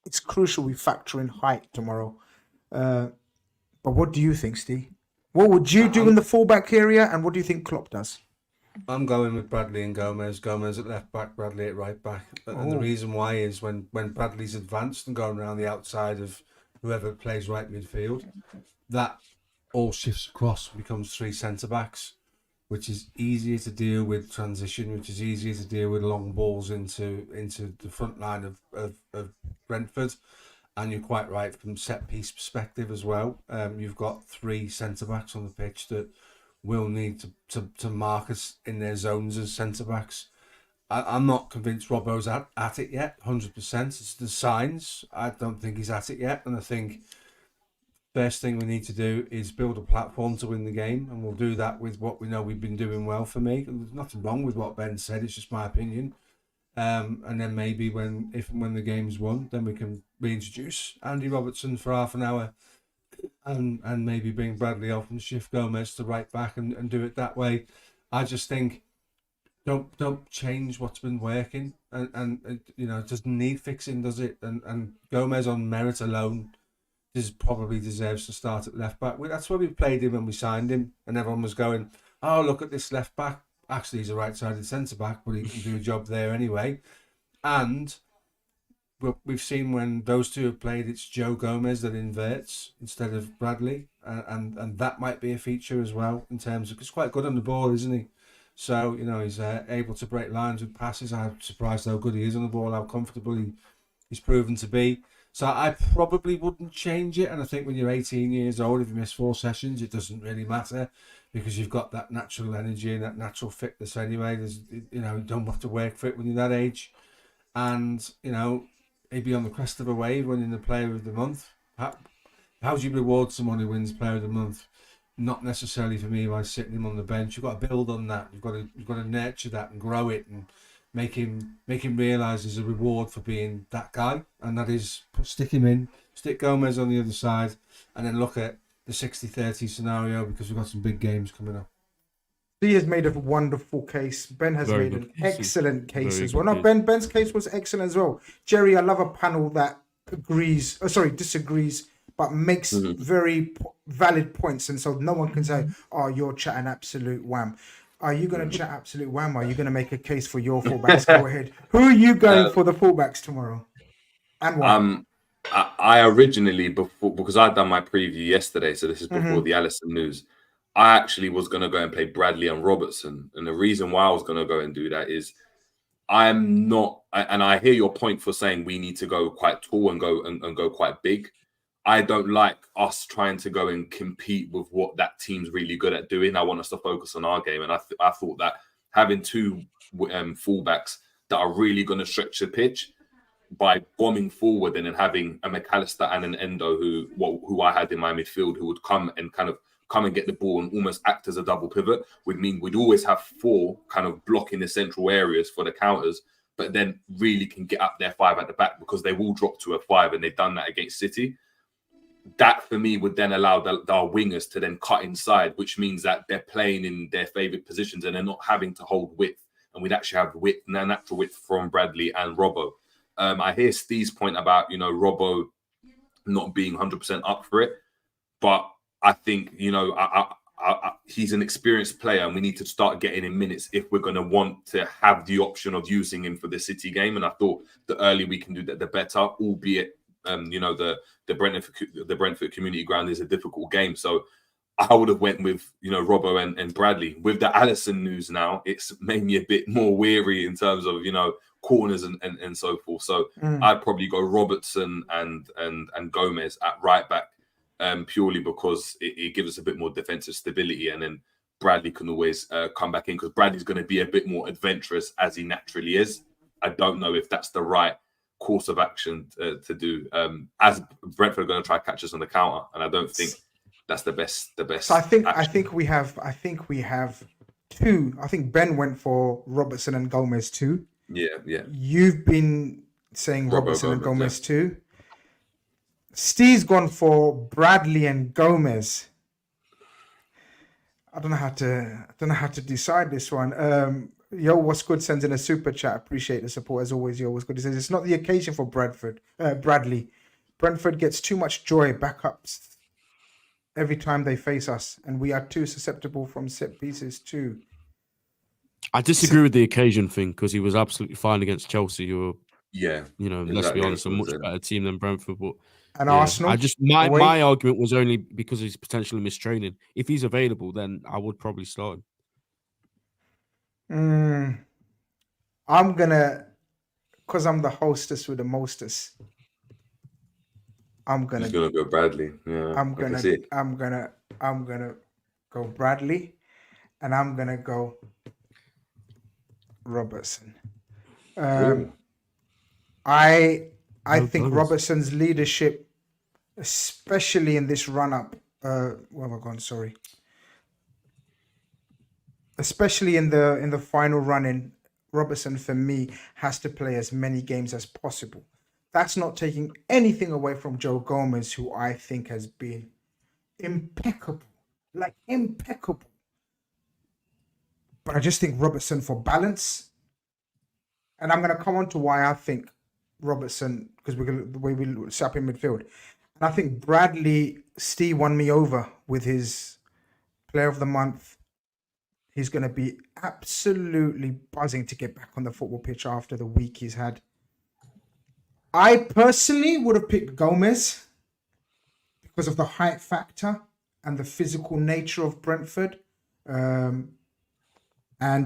it's crucial we factor in height tomorrow. But what do you think, Steve? What would you do in the fullback area, and what do you think Klopp does? I'm going with Bradley and Gomez. Gomez at left back, Bradley at right back. And the reason why is when Bradley's advanced and going around the outside of whoever plays right midfield, that all shifts across and becomes 3 centre-backs, which is easier to deal with transition, which is easier to deal with long balls into the front line of Brentford. And you're quite right from set-piece perspective as well. You've got 3 centre-backs on the pitch that will need to mark us in their zones as centre-backs. I'm not convinced Robbo's at it yet, 100%. It's the signs. I don't think he's at it yet. And I think first thing we need to do is build a platform to win the game, and we'll do that with what we know we've been doing well. For me, there's nothing wrong with what Ben said. It's just my opinion. And then maybe when the game's won, then we can reintroduce Andy Robertson for half an hour, and maybe bring Bradley off and shift Gomez to right back and do it that way. I just think don't change what's been working, and it doesn't need fixing, does it? And Gomez on merit alone probably deserves to start at left back. That's why we played him when we signed him, and everyone was going, "Oh, look at this left back. Actually, he's a right-sided centre back, but he can do a job there anyway." And we've seen when those two have played, it's Joe Gomez that inverts instead of Bradley, and that might be a feature as well in terms of, he's quite good on the ball, isn't he? So he's able to break lines with passes. I'm surprised how good he is on the ball, how comfortable he's proven to be. So I probably wouldn't change it. And I think when you're 18 years old, if you miss 4 sessions, it doesn't really matter, because you've got that natural energy and that natural fitness anyway. You don't have to work for it when you're that age. And, he'd be on the crest of a wave winning the Player of the Month. How do you reward someone who wins Player of the Month? Not necessarily for me by sitting him on the bench. You've got to build on that. You've got to nurture that and grow it and make him realise there's a reward for being that guy, and that is stick him in, stick Gomez on the other side, and then look at the 60-30 scenario, because we've got some big games coming up. He has made a wonderful case. Ben has Very made an good case. excellent case Very as well. good No, case. Ben's case was excellent as well. Jerry, I love a panel that disagrees, but makes very valid points, and so no one can say, "Oh, you're chatting absolute wham." Are you going to chat absolute wham? Are you going to make a case for your fullbacks? Go ahead. Who are you going for the fullbacks tomorrow? And why? I originally, because I'd done my preview yesterday, so this is before the Alison news. I actually was going to go and play Bradley and Robertson, and the reason why I was going to go and do that is I'm not, and I hear your point for saying we need to go quite tall and go quite big. I don't like us trying to go and compete with what that team's really good at doing. I want us to focus on our game, and I thought that having two fullbacks that are really going to stretch the pitch by bombing forward, and then having a McAllister and an Endo who I had in my midfield, who would come and get the ball and almost act as a double pivot, would mean we'd always have 4 kind of blocking the central areas for the counters, but then really can get up their 5 at the back, because they will drop to a 5, and they've done that against City. That for me would then allow our wingers to then cut inside, which means that they're playing in their favourite positions and they're not having to hold width. And we'd actually have natural width from Bradley and Robbo. I hear Steve's point about, Robbo not being 100% up for it. But I think, he's an experienced player, and we need to start getting him minutes if we're going to want to have the option of using him for the City game. And I thought the earlier we can do that, the better, albeit, the Brentford Community Ground is a difficult game. So I would have went with, Robbo and Bradley. With the Alison news now, it's made me a bit more weary in terms of, corners and so forth. So I'd probably go Robertson and Gomez at right back, purely because it gives us a bit more defensive stability, and then Bradley can always come back in, because Bradley's going to be a bit more adventurous as he naturally is. I don't know if that's the right course of action to do, as Brentford are going to try to catch us on the counter, and I don't think that's the best. So I think we have two. I think Ben went for Robertson and Gomez too. Yeah. You've been saying Robertson and Gomez yeah. too. Steve's gone for Bradley and Gomez. I don't know how to decide this one. Yo, what's good? Sends in a super chat. Appreciate the support as always. Yo, what's good? He says it's not the occasion for Bradley. Brentford gets too much joy backups every time they face us, and we are too susceptible from set pieces too. I disagree with the occasion thing, because he was absolutely fine against Chelsea, who are, let's be honest, a much better team than Brentford. But and Arsenal. My argument was only because he's potentially mistraining. If he's available, then I would probably start him. I'm gonna, because I'm the hostess with the mostest. I'm gonna go Bradley. Yeah, I'm gonna go Bradley, and I'm gonna go Robertson. I think Robertson's leadership especially in this run up. Where have I gone? Sorry. Especially in the final run in, Robertson for me has to play as many games as possible. That's not taking anything away from Joe Gomez, who I think has been impeccable, like impeccable. But I just think Robertson for balance, and I'm going to come on to why I think Robertson, because we're going to, the way we set up in midfield, and I think Bradley Steve won me over with his Player of the Month. He's going to be absolutely buzzing to get back on the football pitch after the week he's had. I personally would have picked Gomez because of the height factor and the physical nature of Brentford. And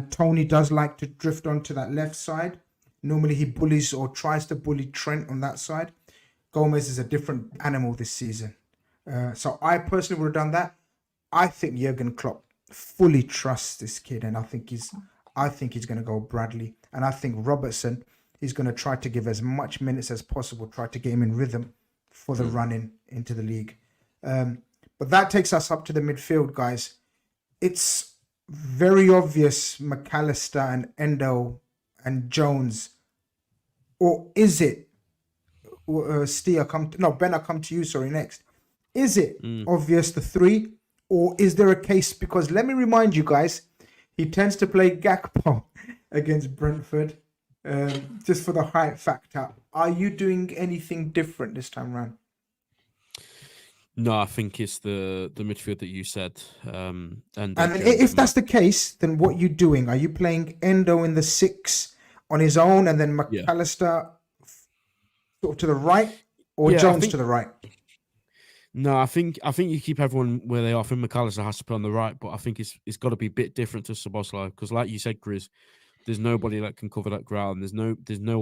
Tony does like to drift onto that left side. Normally he bullies or tries to bully Trent on that side. Gomez is a different animal this season. So I personally would have done that. I think Jurgen Klopp fully trusts this kid, and I think he's going to go Bradley, and I think Robertson is going to try to give as much minutes as possible, try to get him in rhythm for the run into the league. But that takes us up to the midfield, guys. It's very obvious McAllister and Endo and Jones, or is it? Ben, I come to you. Sorry, next. Is it obvious the three? Or is there a case, because let me remind you guys, he tends to play Gakpo against Brentford, just for the height factor. Are you doing anything different this time around? No, I think it's the midfield that you said. And then if that's the case, then what are you doing? Are you playing Endo in the 6 on his own, and then McAllister sort of to the right, or Jones to the right? No, I think you keep everyone where they are. I think McAllister has to play on the right, but I think it's got to be a bit different to Szoboszlai, because, like you said, Grizz, there's nobody that can cover that ground. There's no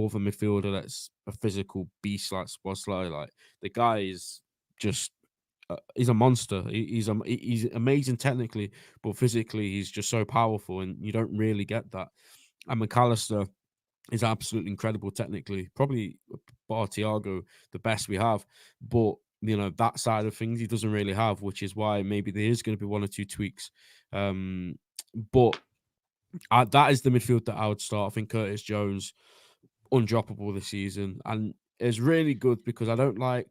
other midfielder that's a physical beast like Szoboszlai. Like, the guy is just he's a monster. He's amazing technically, but physically he's just so powerful, and you don't really get that. And McAllister is absolutely incredible technically, probably bar Thiago the best we have, but that side of things he doesn't really have, which is why maybe there is going to be one or two tweaks. But that is the midfield that I would start. I think Curtis Jones, undroppable this season, and is really good because I don't like.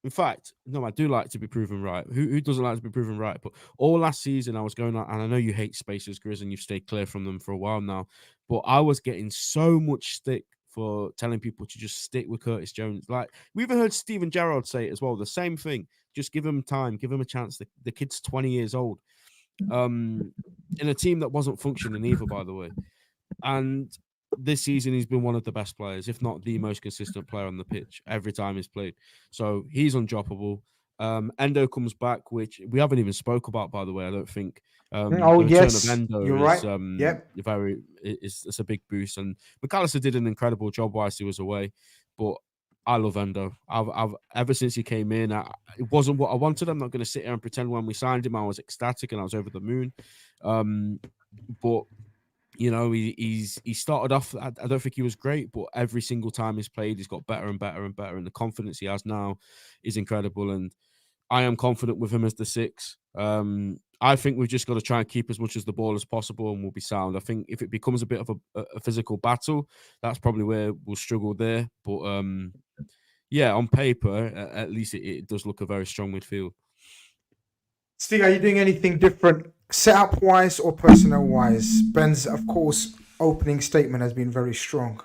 In fact, no, I do like to be proven right. Who doesn't like to be proven right? But all last season I was going on, and I know you hate spaces, Grizz, and you've stayed clear from them for a while now, but I was getting so much stick for telling people to just stick with Curtis Jones. Like, we even heard Steven Gerrard say it as well. The same thing. Just give him time, give him a chance. The kid's 20 years old. In a team that wasn't functioning either, by the way. And this season, he's been one of the best players, if not the most consistent player on the pitch every time he's played. So he's undroppable. Endo comes back, which we haven't even spoke about, by the way. I don't think. The return of Endo you're is, right. It's a big boost, and McAllister did an incredible job whilst he was away. But I love Endo. I've ever since he came in, it wasn't what I wanted. I'm not going to sit here and pretend when we signed him I was ecstatic and I was over the moon. But he started off. I don't think he was great, but every single time he's played, he's got better and better and better, and the confidence he has now is incredible. And I am confident with him as the 6. I think we've just got to try and keep as much as the ball as possible, and we'll be sound. I think if it becomes a bit of a physical battle, that's probably where we'll struggle there. But on paper, at least it does look a very strong midfield. Steve, are you doing anything different, setup-wise or personnel-wise? Ben's, of course, opening statement has been very strong.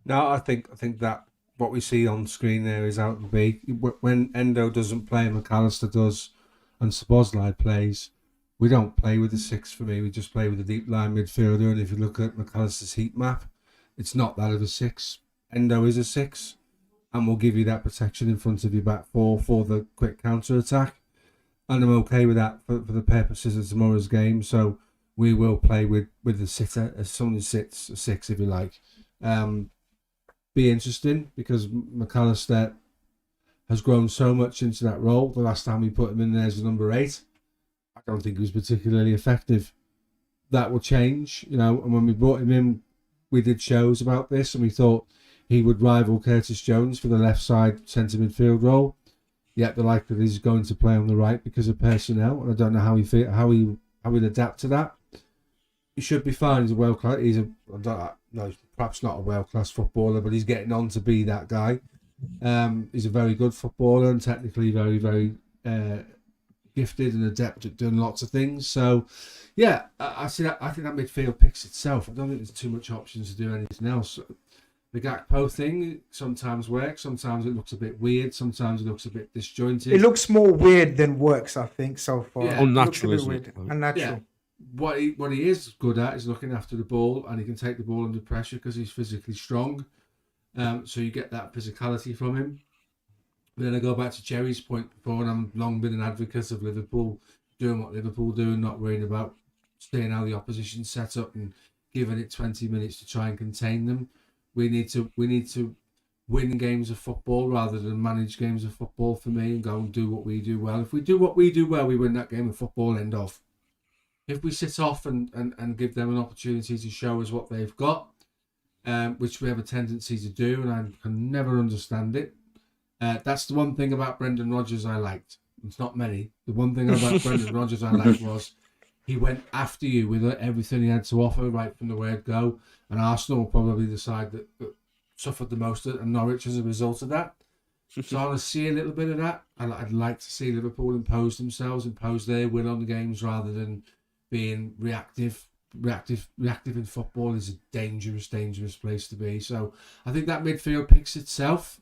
No, I think that what we see on screen there is out to be. When Endo doesn't play, McAllister does, and Szoboszlai plays, we don't play with the 6 for me. We just play with a deep line midfielder. And if you look at McAllister's heat map, it's not that of a 6. Endo is a 6, and will give you that protection in front of your back 4 for the quick counter attack. And I'm okay with that for the purposes of tomorrow's game. So we will play with the sitter as someone who sits a 6, if you like. Be interesting because McAllister has grown so much into that role. The last time we put him in there as a number 8, I don't think he was particularly effective. That will change, and when we brought him in, we did shows about this, and we thought he would rival Curtis Jones for the left side centre midfield role. yet the likelihood he's going to play on the right because of personnel, and I don't know how he'll adapt to that. He should be fine. He's a world class. He's perhaps not a world class footballer, but he's getting on to be that guy. He's a very good footballer and technically very, very gifted and adept at doing lots of things. So, yeah, I see that. I think that midfield picks itself. I don't think there's too much options to do anything else. The Gakpo thing sometimes works. Sometimes it looks a bit weird. Sometimes it looks a bit disjointed. It looks more weird than works, I think, so far. Yeah. Unnatural, It looks a bit isn't it? weird. Unnatural. Yeah. What he is good at is looking after the ball, and he can take the ball under pressure because he's physically strong. So you get that physicality from him. But then I go back to Jerry's point before, and I've long been an advocate of Liverpool doing what Liverpool do, and not worrying about staying how the opposition set up and giving it 20 minutes to try and contain them. We need to win games of football rather than manage games of football for me, and go and do what we do well. If we do what we do well, we win that game of football, end of. If we sit off and give them an opportunity to show us what they've got, which we have a tendency to do, and I can never understand it. That's the one thing about Brendan Rodgers I liked. It's not many. The one thing about Brendan Rodgers I liked was he went after you with everything he had to offer right from the word go. And Arsenal were probably the side that suffered the most, and Norwich as a result of that. So I want to see a little bit of that. I'd like to see Liverpool impose their will on the games rather than being reactive. Reactive in football is a dangerous place to be. So I think that midfield picks itself.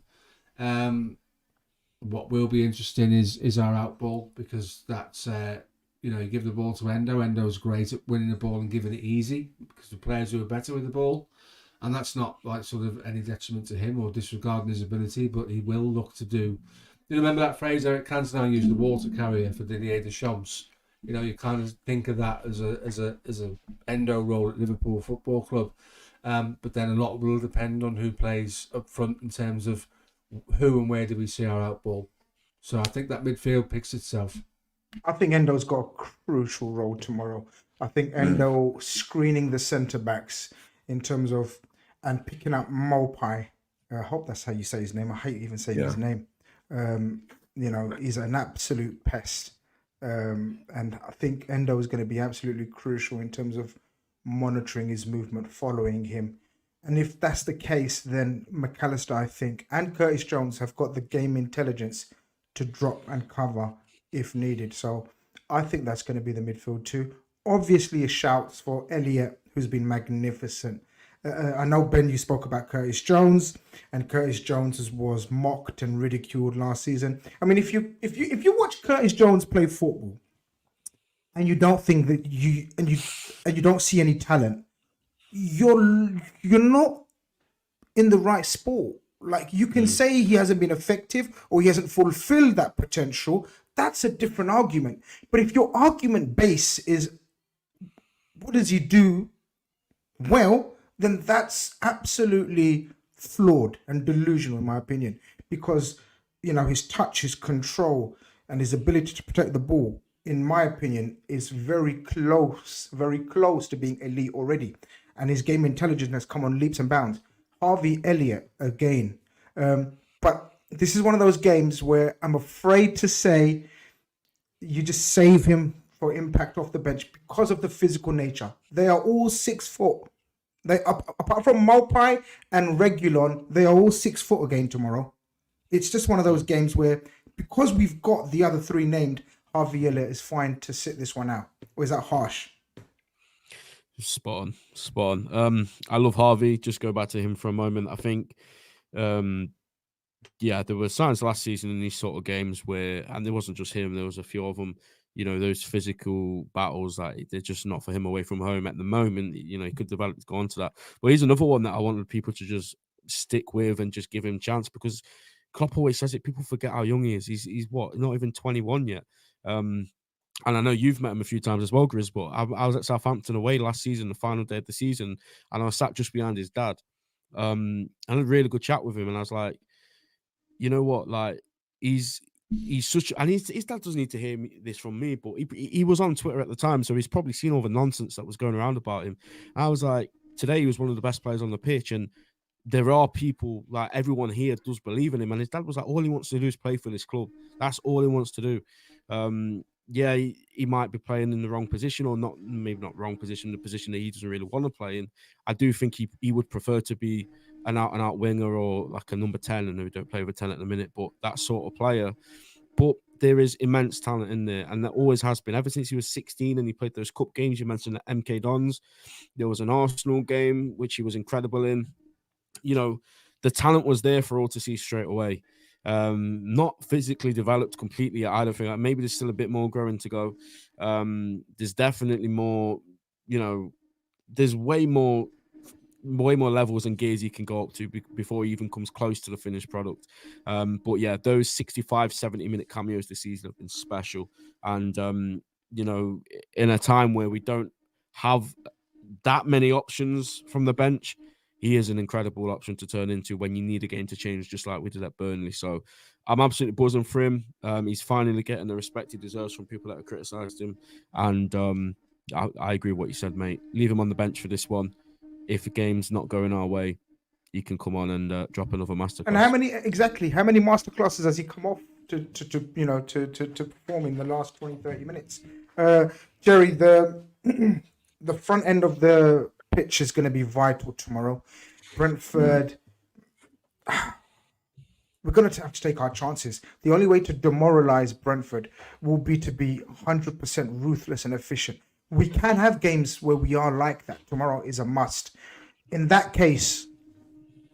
What will be interesting is our outball, because that's you give the ball to Endo. Endo's great at winning the ball and giving it easy because the players who are better with the ball, and that's not like sort of any detriment to him or disregarding his ability, but he will look to do. You remember that phrase Eric Cantona used, the water carrier for Didier Deschamps? You kind of think of that as a Endo role at Liverpool Football Club, but then a lot will depend on who plays up front in terms of who and where do we see our outball. So I think that midfield picks itself. I think Endo's got a crucial role tomorrow. I think Endo screening the centre backs in terms of and picking up Mopai. I hope that's how you say his name. I hate even saying his name. He's an absolute pest. And I think Endo is going to be absolutely crucial in terms of monitoring his movement, following him. And if that's the case, then McAllister, I think, and Curtis Jones have got the game intelligence to drop and cover if needed. So I think that's going to be the midfield too. Obviously, a shout for Elliott, who's been magnificent. I know, Ben, you spoke about Curtis Jones, and Curtis Jones was mocked and ridiculed last season. I mean, if you watch Curtis Jones play football, and you don't think that you don't see any talent, you're not in the right sport. Like, you can say he hasn't been effective or he hasn't fulfilled that potential. That's a different argument. But if your argument base is what does he do well, then that's absolutely flawed and delusional, in my opinion, because his touch, his control, and his ability to protect the ball, in my opinion, is very close to being elite already. And his game intelligence has come on leaps and bounds. Harvey Elliott again. But this is one of those games where I'm afraid to say you just save him for impact off the bench because of the physical nature. They are all 6 foot. They apart from Mopai and Regulon, they are all 6 foot again tomorrow. It's just one of those games where, because we've got the other 3 named, Harvey Elliott is fine to sit this one out. Or is that harsh? Spot on. I love Harvey. Just go back to him for a moment. I think, there were signs last season in these sort of games where, and there wasn't just him, there was a few of them, those physical battles that they're just not for him away from home at the moment. He could develop to go on to that. But he's another one that I wanted people to just stick with and just give him a chance, because Klopp always says it. People forget how young he is. He's what, not even 21 yet. And I know you've met him a few times as well, Grizz, but I was at Southampton away last season, the final day of the season, and I was sat just behind his dad. I had a really good chat with him, and I was like, you know what, like, he's such, and his dad doesn't need to hear this from me, but he was on Twitter at the time, so he's probably seen all the nonsense that was going around about him. I was like, today he was one of the best players on the pitch, and there are people, like everyone here does believe in him, and his dad was like, all he wants to do is play for this club. That's all he wants to do. Yeah, he might be playing in the wrong position, or not, maybe not wrong position, the position that he doesn't really want to play in. I do think he would prefer to be an out winger, or like a number 10, and we don't play with 10 at the minute, but that sort of player. But there is immense talent in there, and there always has been ever since he was 16 and he played those cup games. You mentioned the MK Dons. There was an Arsenal game which he was incredible in. You know, the talent was there for all to see straight away. Not physically developed completely. I don't think. Maybe there's still a bit more growing to go. There's definitely more. You know, there's way more levels and gears he can go up to before he even comes close to the finished product. But yeah, those 65, 70-minute cameos this season have been special. And, you know, in a time where we don't have that many options from the bench, he is an incredible option to turn into when you need a game to change, just like we did at Burnley. So I'm absolutely buzzing for him. He's finally getting the respect he deserves from people that have criticised him. And I agree with what you said, mate. Leave him on the bench for this one. If the game's not going our way, he can come on and drop another masterclass. And how many masterclasses has he come off to perform in the last 20, 30 minutes? Jerry, the front end of the pitch is going to be vital tomorrow. Brentford, we're going to have to take our chances. The only way to demoralize Brentford will be to be 100% ruthless and efficient. We can have games where we are like that. Tomorrow is a must. In that case,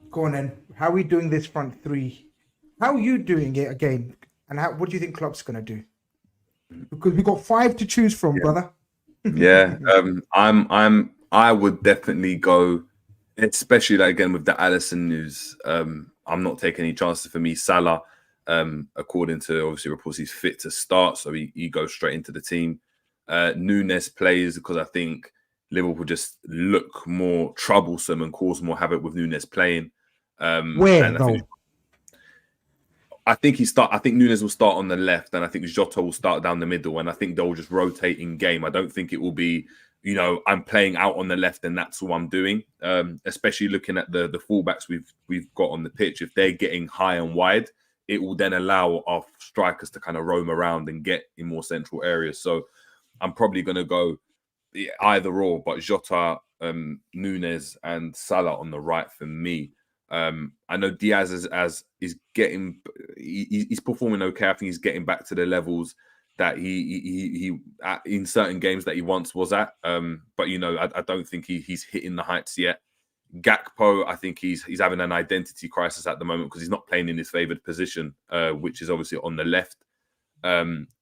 go on then. How are we doing this front three? How are you doing it again? And what do you think Klopp's going to do? Because we've got 5 to choose from, brother. Yeah, I would definitely go, especially like again with the Alisson news. I'm not taking any chances. For me, Salah, according to obviously reports, he's fit to start, so he goes straight into the team. Nunes plays because I think Liverpool just look more troublesome and cause more havoc with Nunes playing. Where though? I think Nunes will start on the left, and I think Jota will start down the middle, and I think they'll just rotate in game. I don't think it will be, you know, I'm playing out on the left and that's all I'm doing. Especially looking at the fullbacks we've got on the pitch. If they're getting high and wide, it will then allow our strikers to kind of roam around and get in more central areas. So I'm probably going to go either or, but Jota, Nunes, and Salah on the right for me. I know Diaz is getting, he's performing okay. I think he's getting back to the levels that he in certain games that he once was at. But you know, I don't think he's hitting the heights yet. Gakpo, I think he's having an identity crisis at the moment because he's not playing in his favoured position, which is obviously on the left.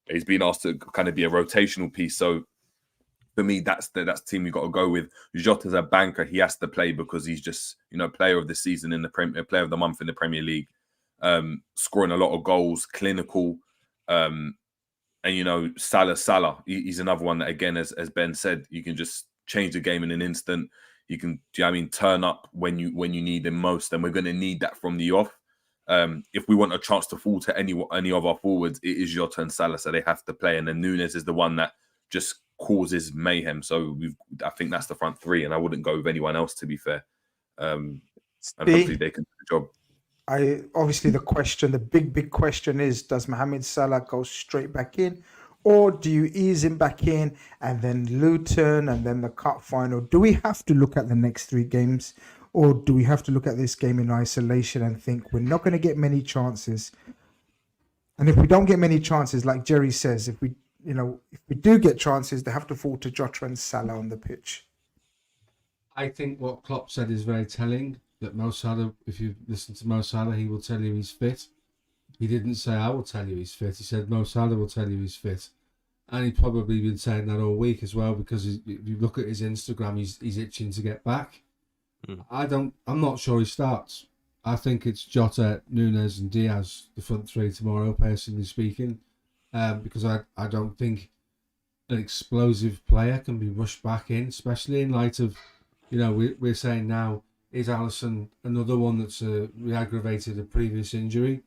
He's been asked to kind of be a rotational piece. So for me, that's the team we've got to go with. Jota's a banker. He has to play because he's just, you know, player of the season in the player of the month in the Premier League, scoring a lot of goals, clinical. And, you know, Salah, he's another one that, again, as Ben said, you can just change the game in an instant. You can, do you know what I mean, turn up when you need him most. And we're going to need that from the off. If we want a chance to fall to any of our forwards, it is Jota and Salah, so they have to play. And then Nunes is the one that just causes mayhem. So I think that's the front three, and I wouldn't go with anyone else, to be fair. And hopefully they can do the job. Obviously the big question is, does Mohamed Salah go straight back in, or do you ease him back in and then Luton and then the cup final? Do we have to look at the next 3 games, or do we have to look at this game in isolation and think we're not going to get many chances? And if we don't get many chances, like Jerry says, if we do get chances, they have to fall to Jota and Salah on the pitch. I think what Klopp said is very telling. That Mo Salah, if you listen to Mo Salah, he will tell you he's fit. He didn't say, I will tell you he's fit. He said, Mo Salah will tell you he's fit. And he's probably been saying that all week as well, because if you look at his Instagram, he's itching to get back. I'm not sure he starts. I think it's Jota, Nunes and Diaz, the front 3 tomorrow, personally speaking. Because I don't think an explosive player can be rushed back in, especially in light of, you know, we're saying now, is Alison another one that's re-aggravated a previous injury?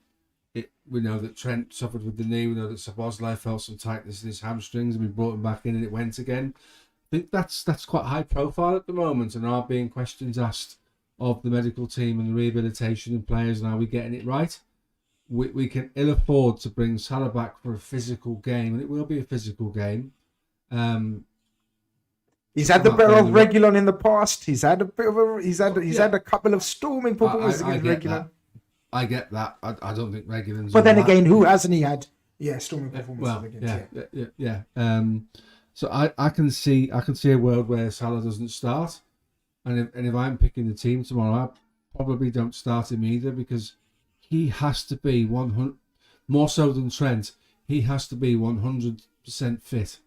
We know that Trent suffered with the knee. We know that Szoboszlai felt some tightness in his hamstrings, and we brought him back in and it went again. I think that's quite high profile at the moment, and are being questions asked of the medical team and the rehabilitation and players, and are we getting it right? We can ill afford to bring Salah back for a physical game, and it will be a physical game. He's had the better of Regulon in the past. He's had a bit of a. He's had a couple of storming performances against Regulon. I get that. I don't think Regulon's. But then again, who hasn't he had? Yeah, storming performances against. Yeah. So I can see a world where Salah doesn't start, and if I'm picking the team tomorrow, I probably don't start him either, because he has to be 100 more so than Trent. He has to be 100% fit.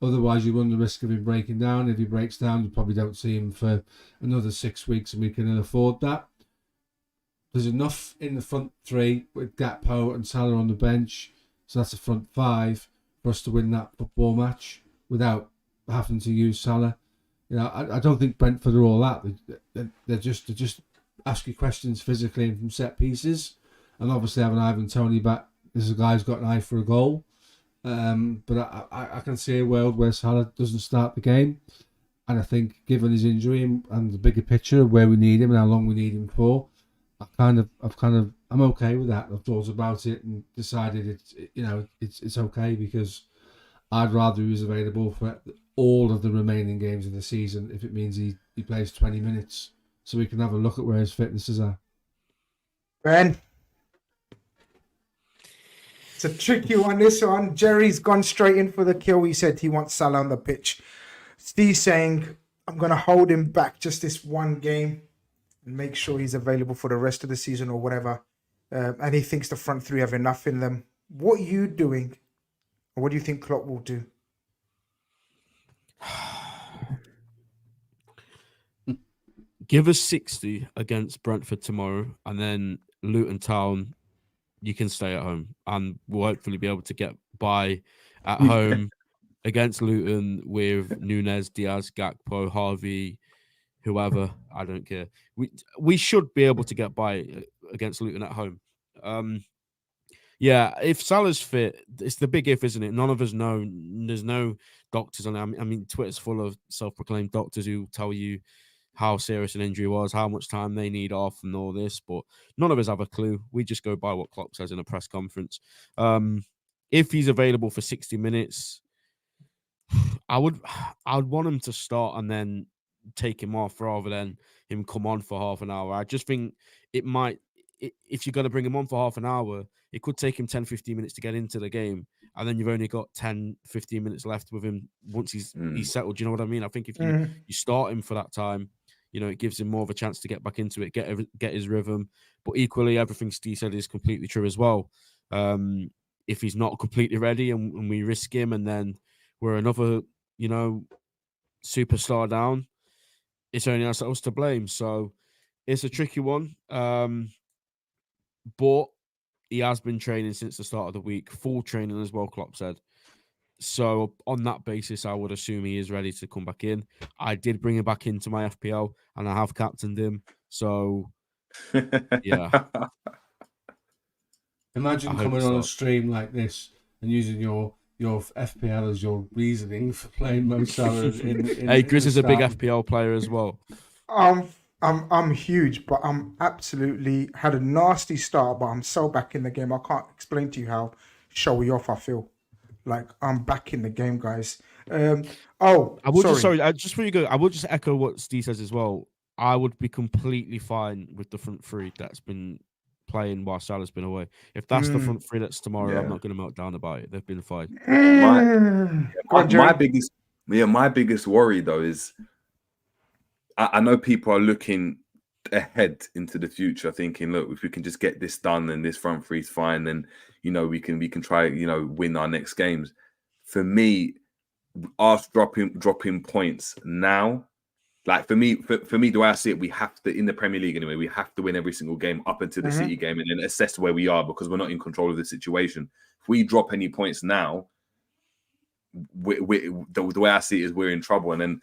Otherwise, you run the risk of him breaking down. If he breaks down, you probably don't see him for another 6 weeks, and we can afford that. There's enough in the front three with Gakpo and Salah on the bench, so that's a front five for us to win that football match without having to use Salah. You know, I don't think Brentford are all that. They're just ask you questions physically and from set pieces, and obviously having Ivan Toney back, this is a guy who's got an eye for a goal. But I can see a world where Salah doesn't start the game, and I think given his injury and the bigger picture of where we need him and how long we need him for, I'm okay with that. I've thought about it and decided it's okay, because I'd rather he was available for all of the remaining games of the season if it means he plays 20 minutes, so we can have a look at where his fitnesses are. Ben. It's a tricky one, this one. Jerry's gone straight in for the kill. He said he wants Salah on the pitch. Steve's saying, I'm going to hold him back just this one game and make sure he's available for the rest of the season or whatever. And he thinks the front three have enough in them. What are you doing? Or what do you think Klopp will do? Give us 60 against Brentford tomorrow, and then Luton Town, you can stay at home, and we'll hopefully be able to get by at home against Luton with Nunes, Diaz, Gakpo, Harvey, whoever. I don't care. We should be able to get by against Luton at home. Yeah, if Salah's fit, it's the big if, isn't it? None of us know. There's no doctors on it. I mean, Twitter's full of self-proclaimed doctors who tell you how serious an injury was, how much time they need off, and all this, but none of us have a clue. We just go by what Klopp says in a press conference. If he's available for 60 minutes, I'd want him to start and then take him off rather than him come on for half an hour. I just think it might, if you're going to bring him on for half an hour, it could take him 10, 15 minutes to get into the game, and then you've only got 10, 15 minutes left with him once he's settled. Do you know what I mean? I think if you start him for that time, you know, it gives him more of a chance to get back into it, get his rhythm. But equally, everything Steve said is completely true as well. If he's not completely ready and we risk him, and then we're another, you know, superstar down, it's only ourselves to blame. So it's a tricky one. But he has been training since the start of the week, full training as well, Klopp said. So on that basis, I would assume he is ready to come back in. I did bring him back into my FPL, and I have captained him. So, yeah. Imagine coming on a stream like this and using your FPL as your reasoning for playing Mo Salah. Hey, Grizz is a big FPL player as well. I'm huge, but I'm absolutely had a nasty start, but I'm so back in the game. I can't explain to you how showy off I feel. Like, I'm back in the game, guys. Just before you go, I will just echo what Steve says as well. I would be completely fine with the front three that's been playing while Salah's been away. If that's the front three that's tomorrow, I'm not going to melt down about it. They've been fine. My biggest worry though is I know people are looking ahead into the future, thinking, look, if we can just get this done and this front three's fine, then we can try win our next games. For me, us dropping points now, like for me, the way I see it, we have to, in the Premier League anyway, we have to win every single game up until the City game and then assess where we are, because we're not in control of the situation. If we drop any points now, the way I see it is we're in trouble. And then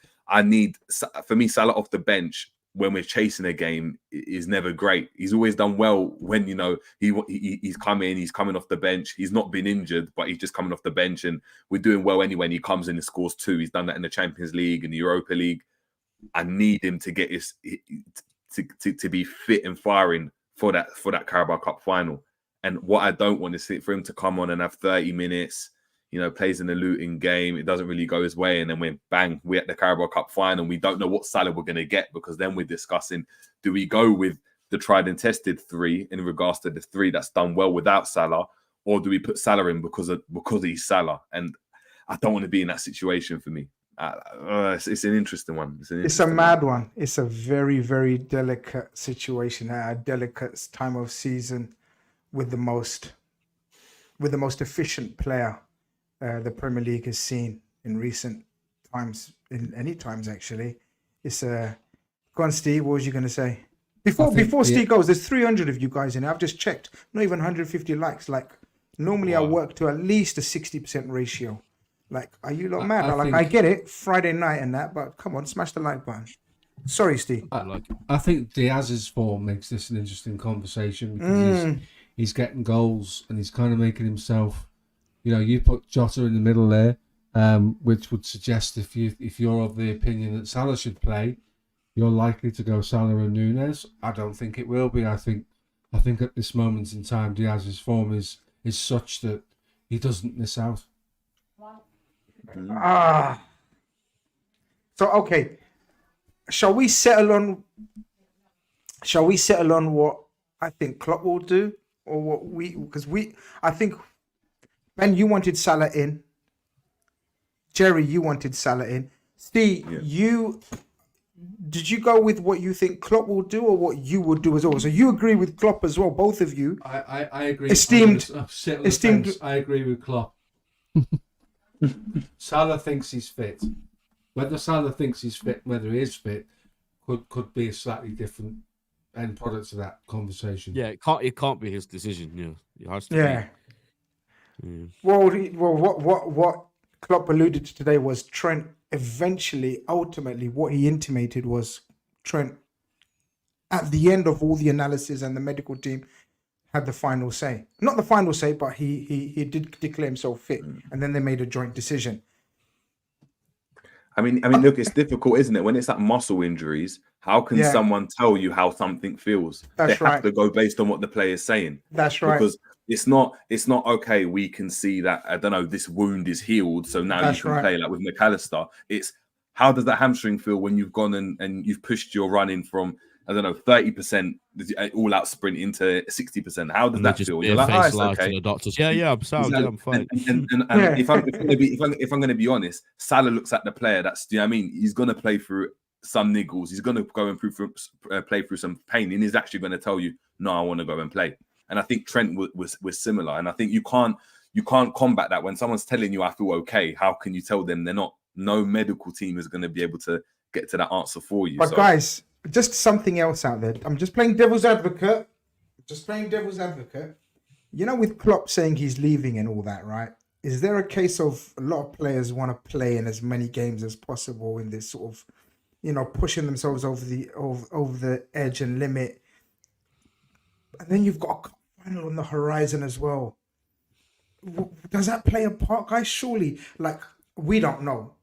for me, Salah off the bench when we're chasing a game is never great. He's always done well when he's coming off the bench. He's not been injured, but he's just coming off the bench, and we're doing well anyway. And he comes in and scores 2. He's done that in the Champions League and the Europa League. I need him to get to be fit and firing for that Carabao Cup final. And what I don't want is for him to come on and have 30 minutes, plays in a looting game. It doesn't really go his way. And then when bang, we're at the Carabao Cup final, we don't know what Salah we're going to get, because then we're discussing, do we go with the tried and tested 3 in regards to the 3 that's done well without Salah, or do we put Salah in because he's Salah? And I don't want to be in that situation for me. It's an interesting one. It's a mad one. It's a very, very delicate situation at a delicate time of season with the most efficient player the Premier League has seen in recent times, in any times actually. It's go on, Steve. What was you going to say? Before Steve goes, there's 300 of you guys in it. I've just checked. Not even 150 likes. Like normally, I work to at least a 60% ratio. Like, are you lot mad? I get it, Friday night and that, but come on, smash the like button. Sorry, Steve. I think Diaz's form makes this an interesting conversation, because he's getting goals and he's kind of making himself. You put Jota in the middle there, which would suggest if you're of the opinion that Salah should play, you're likely to go Salah and Núñez. I don't think it will be. I think at this moment in time, Diaz's form is such that he doesn't miss out. So okay, shall we settle on what I think Klopp will do, or what I think, Ben, you wanted Salah in. Jerry, you wanted Salah in. Steve, did you go with what you think Klopp will do, or what you would do as well? So you agree with Klopp as well, both of you. I agree. Esteemed. I agree with Klopp. Salah thinks he's fit. Whether Salah thinks he's fit, whether he is fit, could be a slightly different end product of that conversation. Yeah, it can't be his decision. Yeah, it has to be. Well, what Klopp alluded to today was Trent. Ultimately, what he intimated was Trent, at the end of all the analysis, and the medical team had the final say. Not the final say, but he did declare himself fit, and then they made a joint decision. I mean, look, it's difficult, isn't it? When it's like muscle injuries, how can someone tell you how something feels? They have to go based on what the player is saying. That's right. Because it's not okay, we can see that, I don't know, this wound is healed, so now you can play, like with McAllister. It's, how does that hamstring feel when you've gone and you've pushed your running from, I don't know, 30% all out sprint into 60%? How does that feel? You're like, it's okay. To the doctors. Yeah, I'm sound. I'm fine. And if I'm going to be honest, Salah looks at the player that's, you know what I mean? He's going to play through some niggles. He's going to go and play through some pain, and he's actually going to tell you, no, I want to go and play. And I think Trent was similar. And I think you can't combat that when someone's telling you, I feel okay. How can you tell them they're not? No medical team is going to be able to get to that answer for you. But guys, just something else out there. I'm just playing devil's advocate. With Klopp saying he's leaving and all that, right? Is there a case of a lot of players want to play in as many games as possible in this sort of, pushing themselves over the edge and limit? And then you've got a cup final on the horizon as well. Does that play a part, guys? Surely, we don't know.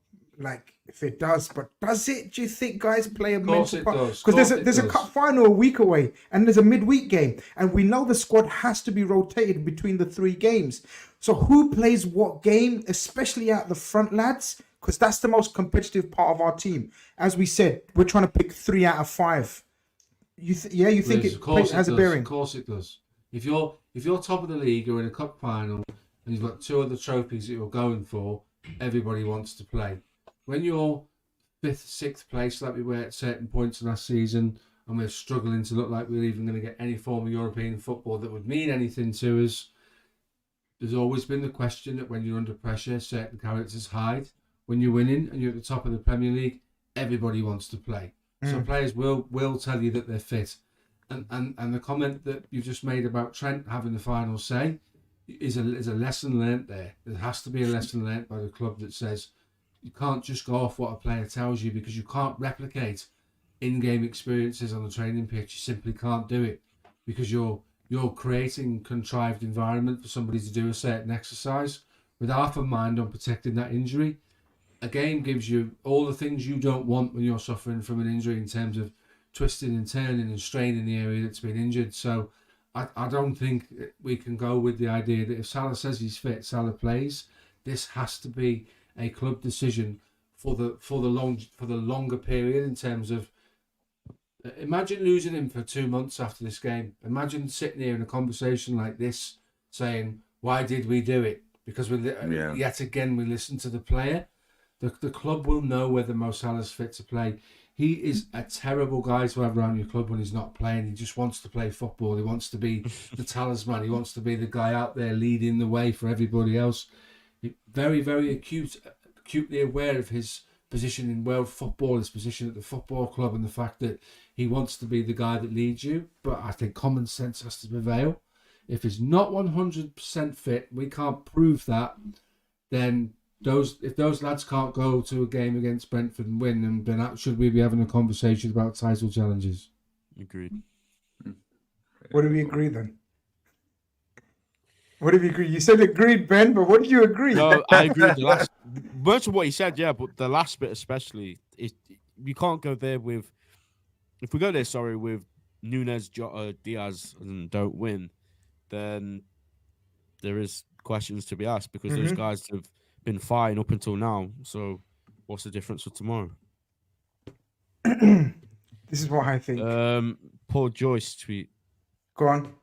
If it does, but does it? Do you think, guys, play a mental part? Because there's a cup final a week away, and there's a midweek game, and we know the squad has to be rotated between the 3 games. So who plays what game, especially out the front, lads? Because that's the most competitive part of our team. As we said, we're trying to pick 3 out of 5. You think it has a bearing? Of course it does. If you're top of the league or in a cup final and you've got 2 other trophies that you're going for, everybody wants to play. When you're 5th, 6th place, like we were at certain points in our season, and we're struggling to look like we're even going to get any form of European football that would mean anything to us, there's always been the question that when you're under pressure, certain characters hide. When you're winning and you're at the top of the Premier League, everybody wants to play. So players will tell you that they're fit. And the comment that you just made about Trent having the final say is a lesson learnt there. There has to be a lesson learnt by the club that says you can't just go off what a player tells you, because you can't replicate in-game experiences on the training pitch. You simply can't do it, because you're creating contrived environment for somebody to do a certain exercise with half a mind on protecting that injury. A game gives you all the things you don't want when you're suffering from an injury in terms of twisting and turning and straining the area that's been injured. So I don't think we can go with the idea that if Salah says he's fit, Salah plays. This has to be a club decision for the longer period in terms of. Imagine losing him for 2 months after this game. Imagine sitting here in a conversation like this, saying, "Why did we do it?" Because yet again we listen to the player. The club will know whether Mo Salah's fit to play. He is a terrible guy to have around your club when he's not playing. He just wants to play football. He wants to be the talisman. He wants to be the guy out there leading the way for everybody else. Very, very acutely aware of his position in world football, his position at the football club, and the fact that he wants to be the guy that leads you. But I think common sense has to prevail. If he's not 100% fit, we can't prove that, then if those lads can't go to a game against Brentford and win, then should we be having a conversation about title challenges? Agreed. What do we agree then? What did you agree? You said agreed, Ben, but what did you agree? No, I agree with the last. Most of what he said, yeah, but the last bit especially, you can't go there with. If we go there, with Nunes, Jota, Diaz, and don't win, then there is questions to be asked because those guys have been fine up until now. So, what's the difference for tomorrow? This is what I think. Paul Joyce tweet. Go on.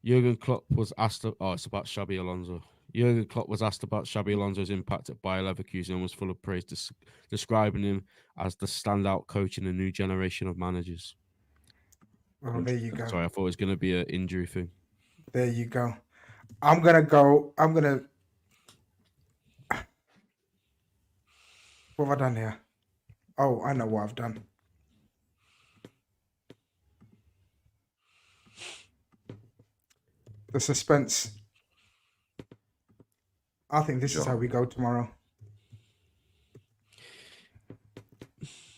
Jurgen Klopp was asked. It's about Xabi Alonso. Jurgen Klopp was asked about Xabi Alonso's impact at Bayer Leverkusen and was full of praise, describing him as the standout coach in a new generation of managers. Well, there you go. Sorry, I thought it was going to be an injury thing. There you go. I'm going to... What have I done here? Oh, I know what I've done. The suspense. I think this is how we go tomorrow.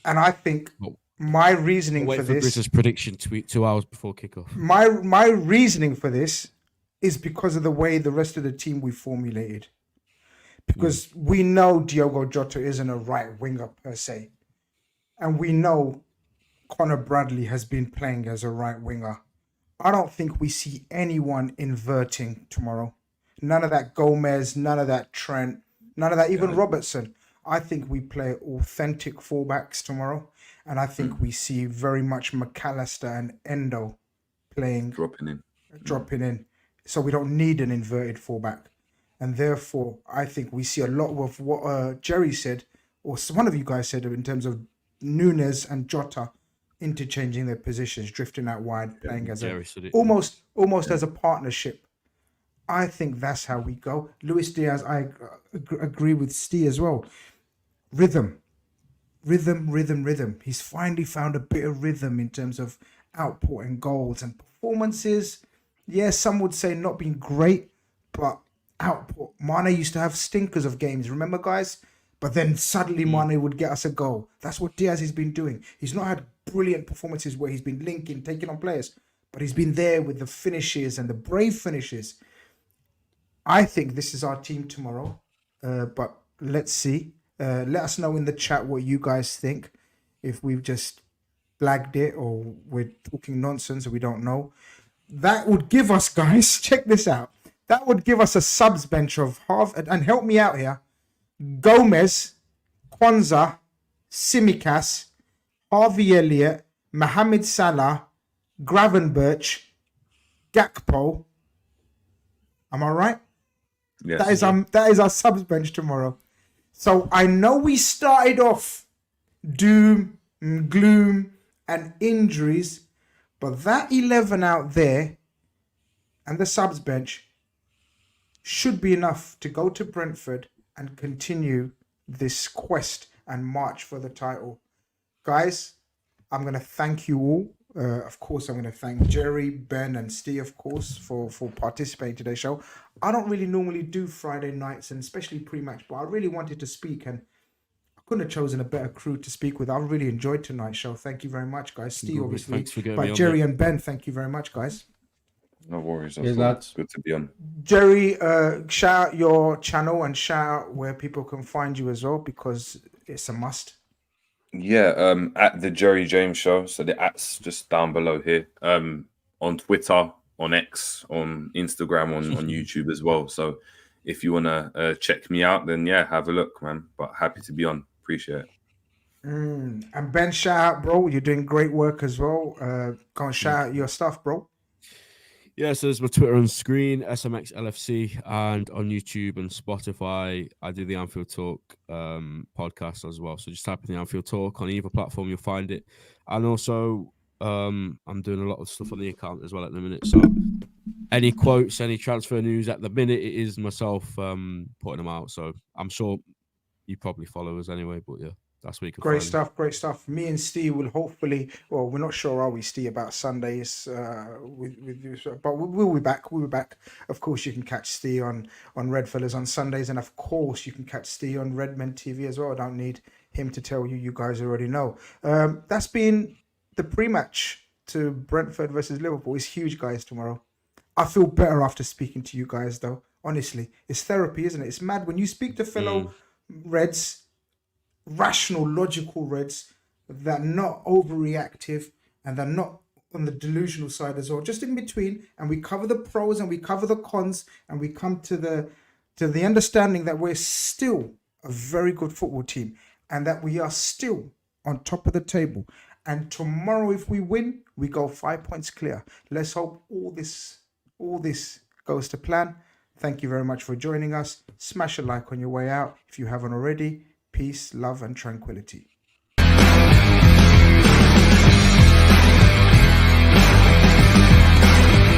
And I think my reasoning for this... Grizz's prediction tweet 2 hours before kickoff. My reasoning for this is because of the way the rest of the team we formulated. Because we know Diogo Jota isn't a right winger per se. And we know Conor Bradley has been playing as a right winger. I don't think we see anyone inverting tomorrow. None of that Gomez, none of that Trent, none of that even Robertson. I think we play authentic fullbacks tomorrow. And I think we see very much McAllister and Endo playing. Dropping in. So we don't need an inverted fullback. And therefore, I think we see a lot of what Jerry said, or one of you guys said in terms of Nunes and Jota interchanging their positions, drifting out wide, playing as almost as a partnership. I think that's how we go. Luis Diaz, I agree with Steve as well. Rhythm. He's finally found a bit of rhythm in terms of output and goals and performances. Yeah, some would say not been great, but output. Mane used to have stinkers of games, remember, guys? But then suddenly Mane would get us a goal. That's what Diaz has been doing. He's not had brilliant performances where he's been linking, taking on players, but he's been there with the finishes and the brave finishes. I think this is our team tomorrow, but let's see. Let us know in the chat what you guys think. If we've just blagged it or we're talking nonsense and we don't know. That would give us, guys, check this out. That would give us a subs bench of half, and help me out here. Gomez, Kwanzaa, Tsimikas, Harvey Elliott, Mohamed Salah, Gravenberch, Gakpo. Am I right? Yes. That is our subs bench tomorrow. So I know we started off doom and gloom and injuries, but that 11 out there and the subs bench should be enough to go to Brentford and continue this quest and march for the title. Guys, I'm going to thank you all. Of course, I'm going to thank Jerry, Ben, and Steve, of course, for participating in today's show. I don't really normally do Friday nights, and especially pre-match, but I really wanted to speak, and I couldn't have chosen a better crew to speak with. I really enjoyed tonight's show. Thank you very much, guys. Steve, obviously, thanks for getting but me on, Jerry mate. and Ben, thank you very much, guys. No worries. Lads. Good to be on. Jerry, shout out your channel and shout out where people can find you as well, because it's a must. Yeah, at the Jerry James Show. So the at's just down below here. On Twitter, on X, on Instagram, on YouTube as well. So if you wanna check me out, then yeah, have a look, man. But happy to be on. Appreciate it. And Ben, shout out, bro. You're doing great work as well. Go and shout out your stuff, bro. Yeah, so there's my Twitter on screen, SMXLFC, and on YouTube and Spotify, I do the Anfield Talk podcast as well. So just type in the Anfield Talk on either platform, you'll find it. And also, I'm doing a lot of stuff on the account as well at the minute. So any quotes, any transfer news at the minute, it is myself putting them out. So I'm sure you probably follow us anyway, but yeah. That's where you can Great find stuff, great stuff. Me and Steve will hopefully, well, we're not sure, are we, Steve, about Sundays with you, but we'll be back. We'll be back. Of course, you can catch Steve on Red Fellas on Sundays, and of course, you can catch Steve on Redmen TV as well. I don't need him to tell you. You guys already know. That's been the pre-match to Brentford versus Liverpool. It's huge, guys, tomorrow. I feel better after speaking to you guys, though. Honestly, it's therapy, isn't it? It's mad when you speak to fellow Reds, rational, logical Reds that are not overreactive and they're not on the delusional side as well, just in between, and we cover the pros and we cover the cons, and we come to the understanding that we're still a very good football team and that we are still on top of the table. And tomorrow, if we win, we go 5 points clear. Let's hope all this goes to plan. Thank you very much for joining us. Smash a like on your way out if you haven't already. Peace, love, and tranquility.